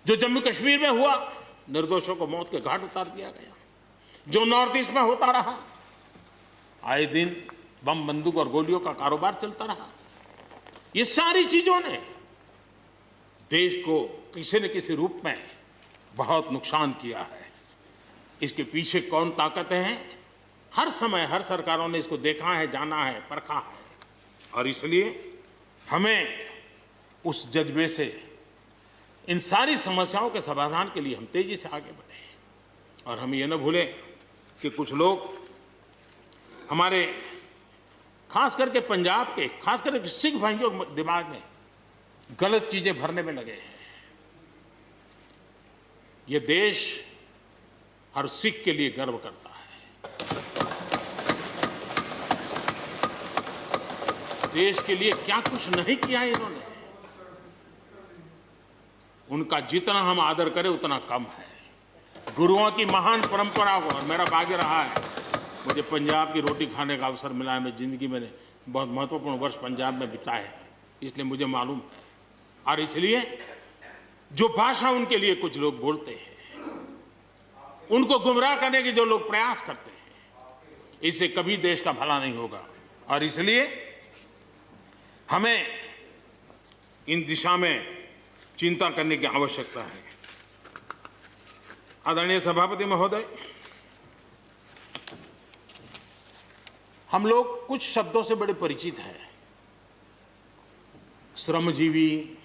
जो जम्मू कश्मीर में हुआ, निर्दोषों को मौत के घाट उतार दिया गया। जो नॉर्थ ईस्ट में होता रहा, आए दिन बम बंदूक और गोलियों का कारोबार चलता रहा। ये सारी चीजों ने देश को किसी न किसी रूप में बहुत नुकसान किया है। इसके पीछे कौन ताकतें हैं, हर समय हर सरकारों ने इसको देखा है, जाना है, परखा है, और इसलिए हमें उस जज्बे से इन सारी समस्याओं के समाधान के लिए हम तेजी से आगे बढ़े। और हम ये न भूलें कि कुछ लोग हमारे खास करके पंजाब के, खास करके सिख भाइयों के दिमाग में गलत चीजें भरने में लगे हैं। ये देश हर सिख के लिए गर्व करता है। देश के लिए क्या कुछ नहीं किया इन्होंने, उनका जितना हम आदर करें उतना कम है। गुरुओं की महान परंपरा को, और मेरा भाग्य रहा है मुझे पंजाब की रोटी खाने का अवसर मिला है। मैं जिंदगी में बहुत महत्वपूर्ण वर्ष पंजाब में बिताए हैं, इसलिए मुझे मालूम है। और इसलिए जो भाषा उनके लिए कुछ लोग बोलते हैं, उनको गुमराह करने के जो लोग प्रयास करते हैं, इससे कभी देश का भला नहीं होगा। और इसलिए हमें इन दिशा में चिंता करने की आवश्यकता है। आदरणीय सभापति महोदय, हम लोग कुछ शब्दों से बड़े परिचित हैं। श्रमजीवी,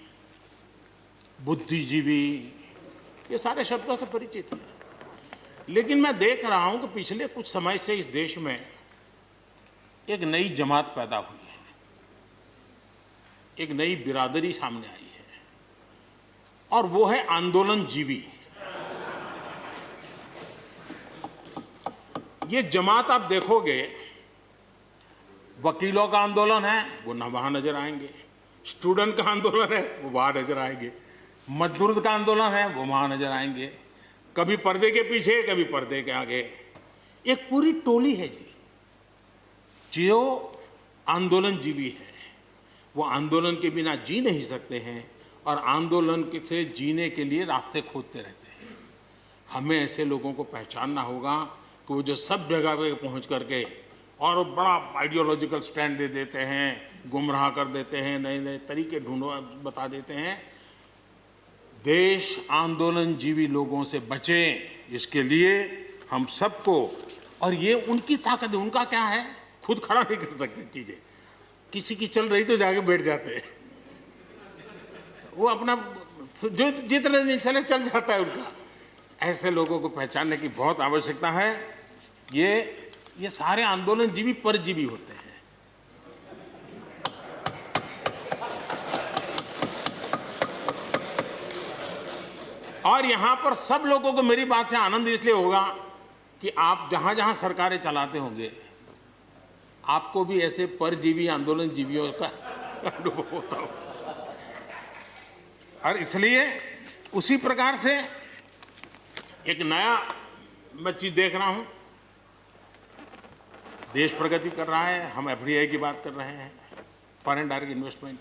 बुद्धिजीवी, ये सारे शब्दों से परिचित हैं। लेकिन मैं देख रहा हूं कि पिछले कुछ समय से इस देश में एक नई जमात पैदा हुई है, एक नई बिरादरी सामने आई है, और वो है आंदोलनजीवी। ये जमात आप देखोगे, वकीलों का आंदोलन है वो ना वहां नजर आएंगे, स्टूडेंट का आंदोलन है वो वहां नजर आएंगे, मजदूर का आंदोलन है वो वहां नजर आएंगे, कभी पर्दे के पीछे कभी पर्दे के आगे। एक पूरी टोली है जी जो आंदोलनजीवी है। वो आंदोलन के बिना जी नहीं सकते हैं और आंदोलन से जीने के लिए रास्ते खोजते रहते हैं। हमें ऐसे लोगों को पहचानना होगा कि वो जो सब जगह पे पहुंच करके और बड़ा आइडियोलॉजिकल स्टैंड दे देते हैं, गुमराह कर देते हैं, नए नए तरीके बता देते हैं। देश आंदोलनजीवी लोगों से बचे, इसके लिए हम सबको, और ये उनकी ताकत है। उनका क्या है, खुद खड़ा नहीं कर सकते चीजें, किसी की चल रही तो जाके बैठ जाते हैं, वो अपना जो जितने दिन चले चल जाता है उनका। ऐसे लोगों को पहचानने की बहुत आवश्यकता है। ये सारे आंदोलनजीवी परजीवी होते हैं। और यहां पर सब लोगों को मेरी बात से आनंद इसलिए होगा कि आप जहां जहां सरकारें चलाते होंगे, आपको भी ऐसे परजीवी आंदोलनजीवियों का अनुभव होता होगा। और इसलिए उसी प्रकार से एक नया मैं चीज देख रहा हूं, देश प्रगति कर रहा है, हम एफडीआई की बात कर रहे हैं, फॉरेन डायरेक्ट इन्वेस्टमेंट,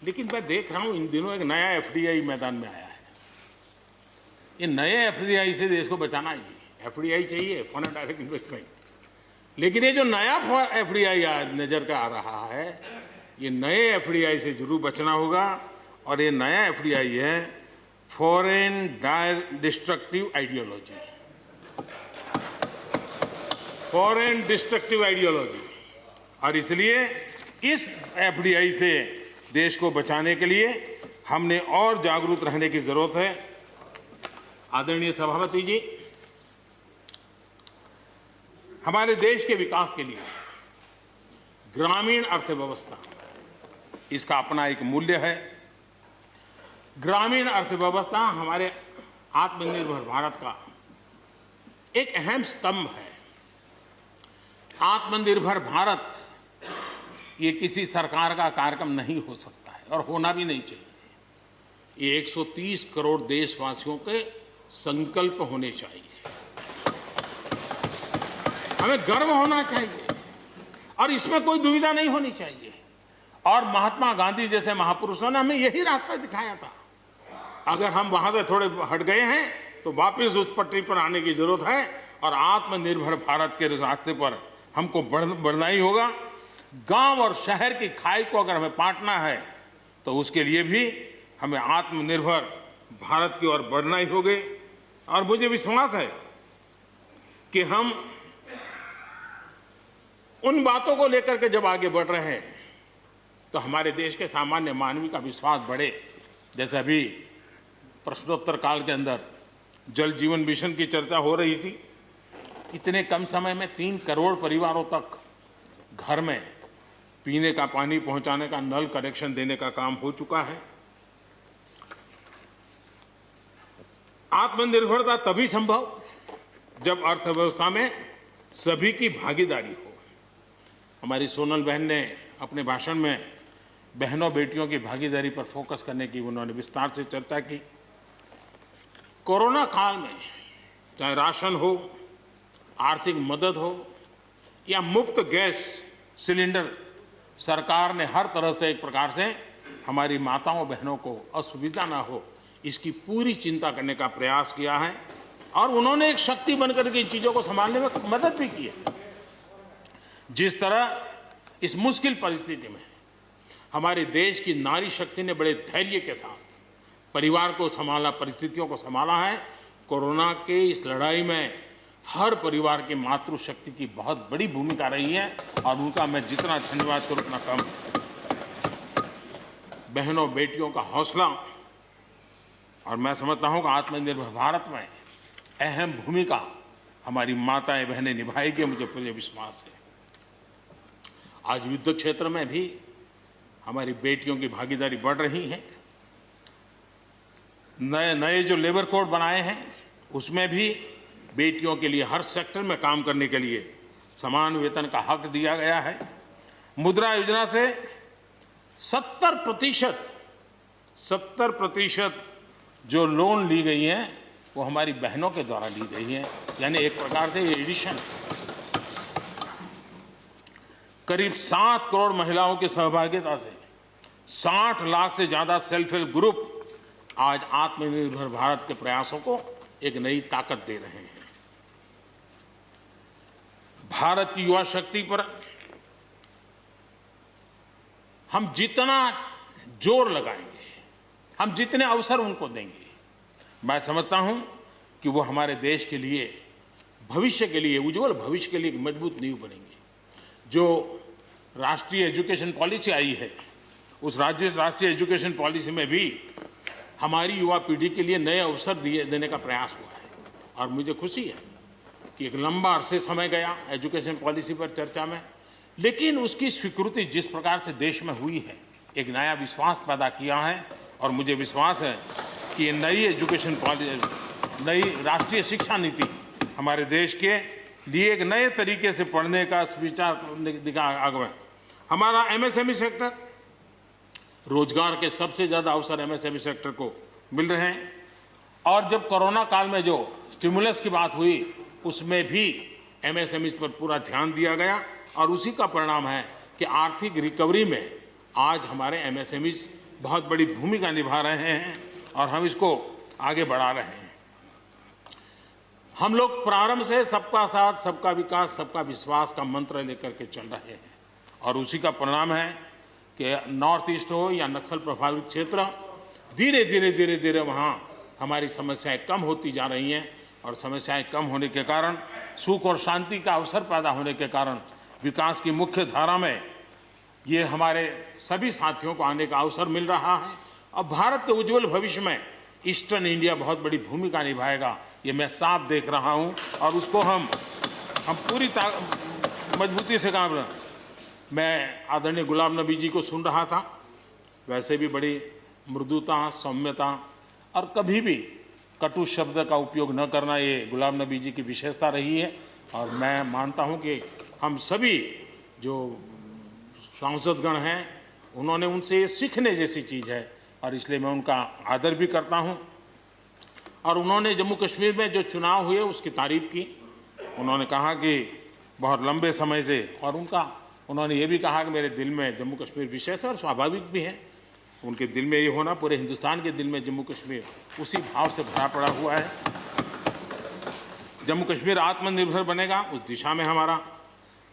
लेकिन मैं देख रहा हूं इन दिनों एक नया एफडीआई मैदान में आया है। ये नए एफडीआई से देश को बचाना है जी। एफडीआई चाहिए, फॉरेन डायरेक्ट इन्वेस्टमेंट, लेकिन ये जो नया एफडीआई नजर का आ रहा है, ये नए एफडीआई से जरूर बचना होगा। और ये नया एफडीआई है foreign destructive ideology, foreign destructive ideology. और इसलिए इस एफडीआई से देश को बचाने के लिए हमने और जागरूक रहने की जरूरत है। आदरणीय सभापति जी, हमारे देश के विकास के लिए ग्रामीण अर्थव्यवस्था, इसका अपना एक मूल्य है। ग्रामीण अर्थव्यवस्था हमारे आत्मनिर्भर भारत का एक अहम स्तंभ है। आत्मनिर्भर भारत ये किसी सरकार का कार्यक्रम नहीं हो सकता है और होना भी नहीं चाहिए। ये 130 करोड़ देशवासियों के संकल्प होने चाहिए। हमें गर्व होना चाहिए और इसमें कोई दुविधा नहीं होनी चाहिए। और महात्मा गांधी जैसे महापुरुषों ने हमें यही रास्ता दिखाया था। अगर हम वहां से थोड़े हट गए हैं तो वापस उस पटरी पर आने की जरूरत है और आत्मनिर्भर भारत के रास्ते पर हमको बढ़ना ही होगा। गांव और शहर की खाई को अगर हमें पाटना है तो उसके लिए भी हमें आत्मनिर्भर भारत की ओर बढ़ना ही होगा। और मुझे विश्वास है कि हम उन बातों को लेकर के जब आगे बढ़ रहे हैं तो हमारे देश के सामान्य मानवी का विश्वास बढ़े। जैसे अभी प्रश्नोत्तर काल के अंदर जल जीवन मिशन की चर्चा हो रही थी। इतने कम समय में 3 करोड़ परिवारों तक घर में पीने का पानी पहुंचाने का, नल कनेक्शन देने का काम हो चुका है। आत्मनिर्भरता तभी संभव जब अर्थव्यवस्था में सभी की भागीदारी हो। हमारी सोनल बहन ने अपने भाषण में बहनों बेटियों की भागीदारी पर फोकस करने की उन्होंने विस्तार से चर्चा की। कोरोना काल में चाहे राशन हो, आर्थिक मदद हो या मुफ्त गैस सिलेंडर, सरकार ने हर तरह से एक प्रकार से हमारी माताओं बहनों को असुविधा ना हो इसकी पूरी चिंता करने का प्रयास किया है। और उन्होंने एक शक्ति बनकर के इन चीज़ों को संभालने में मदद भी की है। जिस तरह इस मुश्किल परिस्थिति में हमारे देश की नारी शक्ति ने बड़े धैर्य के साथ परिवार को संभाला, परिस्थितियों को संभाला है। कोरोना के इस लड़ाई में हर परिवार की मातृशक्ति की बहुत बड़ी भूमिका रही है और उनका मैं जितना धन्यवाद करूं उतना कम है। बहनों बेटियों का हौसला और मैं समझता हूं कि आत्मनिर्भर भारत में अहम भूमिका हमारी माताएं बहनें निभाएगी, मुझे पूरे विश्वास है। आज युद्ध क्षेत्र में भी हमारी बेटियों की भागीदारी बढ़ रही है। नए जो लेबर कोड बनाए हैं उसमें भी बेटियों के लिए हर सेक्टर में काम करने के लिए समान वेतन का हक दिया गया है। मुद्रा योजना से 70% जो लोन ली गई हैं वो हमारी बहनों के द्वारा ली गई हैं। यानी एक प्रकार से ये एडिशन करीब 7 करोड़ महिलाओं की सहभागिता से 60 लाख से ज़्यादा सेल्फ हेल्प ग्रुप आज आत्मनिर्भर भारत के प्रयासों को एक नई ताकत दे रहे हैं। भारत की युवा शक्ति पर हम जितना जोर लगाएंगे, हम जितने अवसर उनको देंगे, मैं समझता हूं कि वो हमारे देश के लिए, भविष्य के लिए, उज्जवल भविष्य के लिए एक मजबूत नींव बनेंगे। जो राष्ट्रीय एजुकेशन पॉलिसी आई है उस राष्ट्रीय एजुकेशन पॉलिसी में भी हमारी युवा पीढ़ी के लिए नए अवसर देने का प्रयास हुआ है। और मुझे खुशी है कि एक लंबा अरसे समय गया एजुकेशन पॉलिसी पर चर्चा में, लेकिन उसकी स्वीकृति जिस प्रकार से देश में हुई है एक नया विश्वास पैदा किया है। और मुझे विश्वास है कि ये नई एजुकेशन पॉलिसी, नई राष्ट्रीय शिक्षा नीति हमारे देश के लिए एक नए तरीके से पढ़ने का विचार दिखा आगे। हमारा एमएसएमई सेक्टर, रोजगार के सबसे ज़्यादा अवसर एमएसएमई सेक्टर को मिल रहे हैं। और जब कोरोना काल में जो स्टिमुलस की बात हुई उसमें भी एमएसएमई पर पूरा ध्यान दिया गया और उसी का परिणाम है कि आर्थिक रिकवरी में आज हमारे एमएसएमई बहुत बड़ी भूमिका निभा रहे हैं और हम इसको आगे बढ़ा रहे हैं। हम लोग प्रारंभ से सबका साथ, सबका विकास, सबका विश्वास का मंत्र लेकर के चल रहे हैं और उसी का परिणाम है कि नॉर्थ ईस्ट हो या नक्सल प्रभावित क्षेत्र, धीरे धीरे वहाँ हमारी समस्याएं कम होती जा रही हैं। और समस्याएं कम होने के कारण, सुख और शांति का अवसर पैदा होने के कारण विकास की मुख्य धारा में ये हमारे सभी साथियों को आने का अवसर मिल रहा है। और भारत के उज्जवल भविष्य में ईस्टर्न इंडिया बहुत बड़ी भूमिका निभाएगा, ये मैं साफ देख रहा हूँ और उसको हम पूरी मजबूती से काम रहे। मैं आदरणीय गुलाम नबी जी को सुन रहा था, वैसे भी बड़ी मृदुता, सौम्यता और कभी भी कटु शब्द का उपयोग न करना ये गुलाम नबी जी की विशेषता रही है। और मैं मानता हूँ कि हम सभी जो सांसदगण हैं उन्होंने उनसे ये सीखने जैसी चीज़ है और इसलिए मैं उनका आदर भी करता हूँ। और उन्होंने जम्मू कश्मीर में जो चुनाव हुए उसकी तारीफ की। उन्होंने कहा कि बहुत लंबे समय से, और उन्होंने ये भी कहा कि मेरे दिल में जम्मू कश्मीर विशेष है और स्वाभाविक भी है। उनके दिल में ये होना, पूरे हिंदुस्तान के दिल में जम्मू कश्मीर उसी भाव से भरा पड़ा हुआ है। जम्मू कश्मीर आत्मनिर्भर बनेगा, उस दिशा में हमारा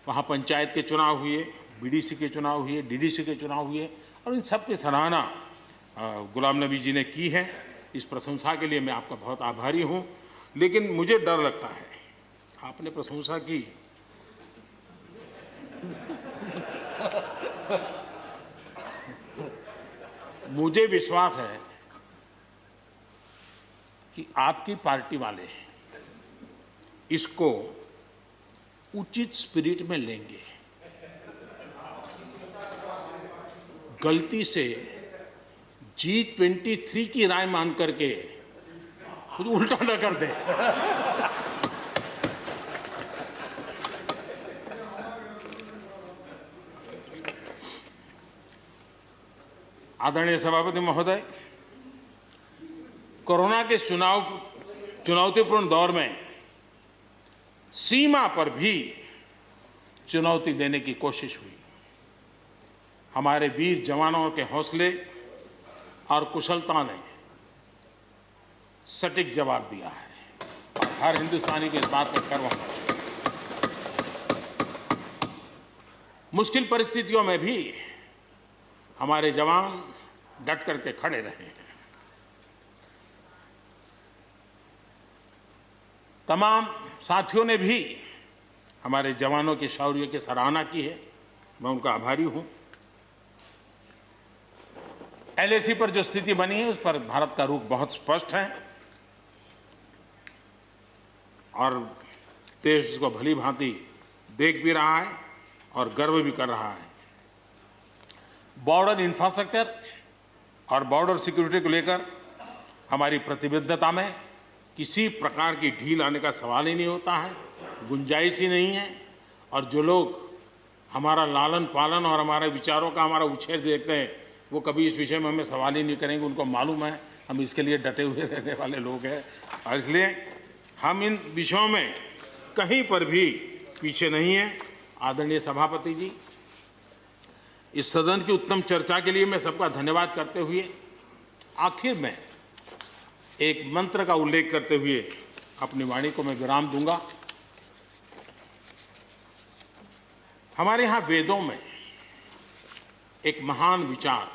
वहाँ पंचायत के चुनाव हुए, बीडीसी के चुनाव हुए, डीडीसी के चुनाव हुए और इन सब की सराहना गुलाम नबी जी ने की है। इस प्रशंसा के लिए मैं आपका बहुत आभारी हूँ। लेकिन मुझे डर लगता है, आपने प्रशंसा की, मुझे विश्वास है कि आपकी पार्टी वाले इसको उचित स्पिरिट में लेंगे। गलती से G23 की राय मान करके कुछ उल्टा न कर दे। आदरणीय सभापति महोदय, कोरोना के चुनौतीपूर्ण दौर में सीमा पर भी चुनौती देने की कोशिश हुई। हमारे वीर जवानों के हौसले और कुशलता ने सटीक जवाब दिया है और हर हिंदुस्तानी को इस बात का गर्व है। मुश्किल परिस्थितियों में भी हमारे जवान डट करके खड़े रहे हैं। तमाम साथियों ने भी हमारे जवानों के शौर्य की सराहना की है, मैं उनका आभारी हूं। LAC पर जो स्थिति बनी है उस पर भारत का रुख बहुत स्पष्ट है और देश इसको भली भांति देख भी रहा है और गर्व भी कर रहा है। बॉर्डर इंफ्रास्ट्रक्चर और बॉर्डर सिक्योरिटी को लेकर हमारी प्रतिबद्धता में किसी प्रकार की ढील आने का सवाल ही नहीं होता है, गुंजाइश ही नहीं है। और जो लोग हमारा लालन पालन और हमारे विचारों का हमारा उछेर देखते हैं वो कभी इस विषय में हमें सवाल ही नहीं करेंगे। उनको मालूम है हम इसके लिए डटे हुए रहने वाले लोग हैं और इसलिए हम इन विषयों में कहीं पर भी पीछे नहीं हैं। आदरणीय सभापति जी, इस सदन की उत्तम चर्चा के लिए मैं सबका धन्यवाद करते हुए आखिर में एक मंत्र का उल्लेख करते हुए अपनी वाणी को मैं विराम दूंगा। हमारे यहाँ वेदों में एक महान विचार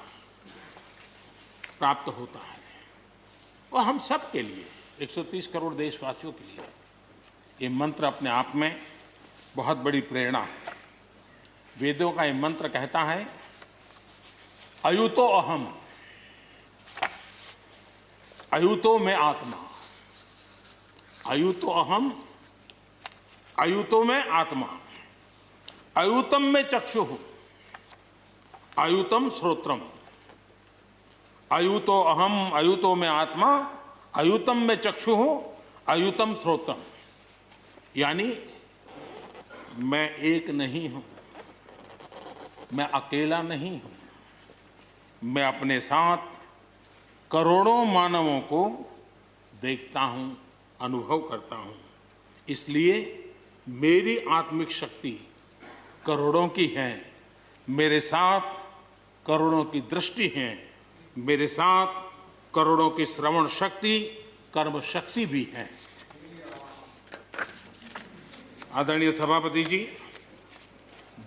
प्राप्त होता है और हम सब के लिए 130 करोड़ देशवासियों के लिए ये मंत्र अपने आप में बहुत बड़ी प्रेरणा है। वेदों का ये मंत्र कहता है, अयुतो अहम, अयुतो में आत्मा, अयुतो अहम, अयुतो में आत्मा, अयुतम में चक्षुः, अयुतम श्रोत्रम, अयुतो अहम, अयुतो में आत्मा, अयुतम में चक्षुः, अयुतम श्रोत्रम। यानी मैं एक नहीं हूं, मैं अकेला नहीं हूं, मैं अपने साथ करोड़ों मानवों को देखता हूं, अनुभव करता हूं। इसलिए मेरी आत्मिक शक्ति करोड़ों की है, मेरे साथ करोड़ों की दृष्टि है, मेरे साथ करोड़ों की श्रवण शक्ति, कर्म शक्ति भी है। आदरणीय सभापति जी,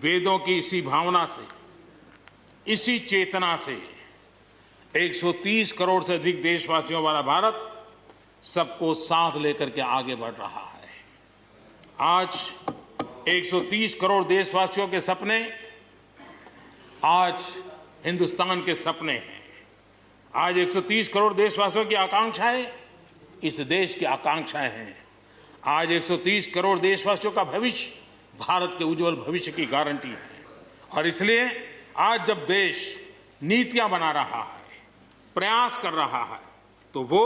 वेदों की इसी भावना से, इसी चेतना से 130 करोड़ से अधिक देशवासियों वाला भारत सबको साथ लेकर के आगे बढ़ रहा है। आज 130 करोड़ देशवासियों के सपने आज हिंदुस्तान के सपने हैं। आज 130 करोड़ देशवासियों की आकांक्षाएं इस देश की आकांक्षाएं हैं। आज 130 करोड़ देशवासियों का भविष्य भारत के उज्जवल भविष्य की गारंटी है। और इसलिए आज जब देश नीतियां बना रहा है, प्रयास कर रहा है, तो वो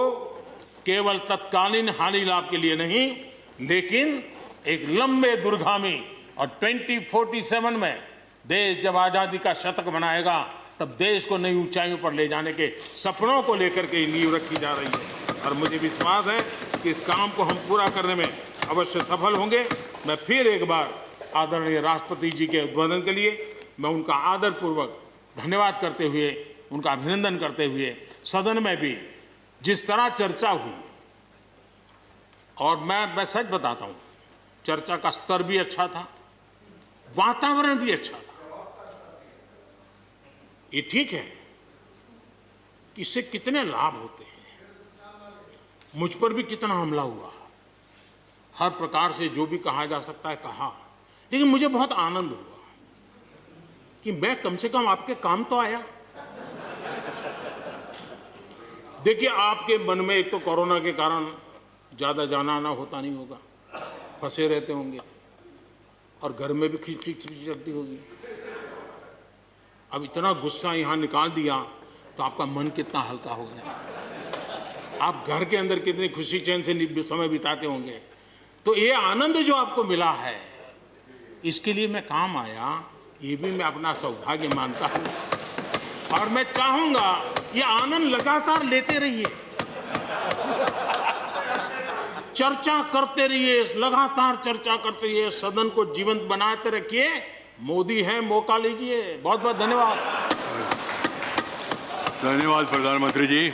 केवल तत्कालीन हानि लाभ के लिए नहीं, लेकिन एक लंबे दूरगामी और 2047 में देश जब आज़ादी का शतक मनाएगा तब देश को नई ऊंचाइयों पर ले जाने के सपनों को लेकर के नींव रखी जा रही है। और मुझे विश्वास है कि इस काम को हम पूरा करने में अवश्य सफल होंगे। मैं फिर एक बार आदरणीय राष्ट्रपति जी के उद्बोधन के लिए मैं उनका आदरपूर्वक धन्यवाद करते हुए, उनका अभिनंदन करते हुए, सदन में भी जिस तरह चर्चा हुई, और मैं सच बताता हूँ, चर्चा का स्तर भी अच्छा था, वातावरण भी अच्छा था। ये ठीक है कि इससे कितने लाभ होते हैं, मुझ पर भी कितना हमला हुआ, हर प्रकार से जो भी कहा जा सकता है कहा, लेकिन मुझे बहुत आनंद हुआ कि मैं कम से कम आपके काम तो आया। देखिए, आपके मन में एक तो कोरोना के कारण ज्यादा जाना आना होता नहीं होगा, फंसे रहते होंगे और घर में भी खिचखिच चलती होगी। अब इतना गुस्सा यहां निकाल दिया तो आपका मन कितना हल्का हो गया, आप घर के अंदर कितनी खुशी चैन से समय बिताते होंगे। तो ये आनंद जो आपको मिला है, इसके लिए मैं काम आया, ये भी मैं अपना सौभाग्य मानता हूं और मैं चाहूंगा ये आनंद लगातार लेते रहिए, चर्चा करते रहिए, लगातार चर्चा करते रहिए, सदन को जीवंत बनाते रखिए। मोदी है, मौका लीजिए। बहुत बहुत धन्यवाद। धन्यवाद प्रधानमंत्री जी।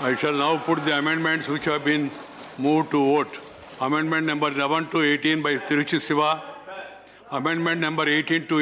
I shall now put the amendments which have been moved to vote. Amendment number 11 to 18 by Tiruchi Siva. Amendment number 18 to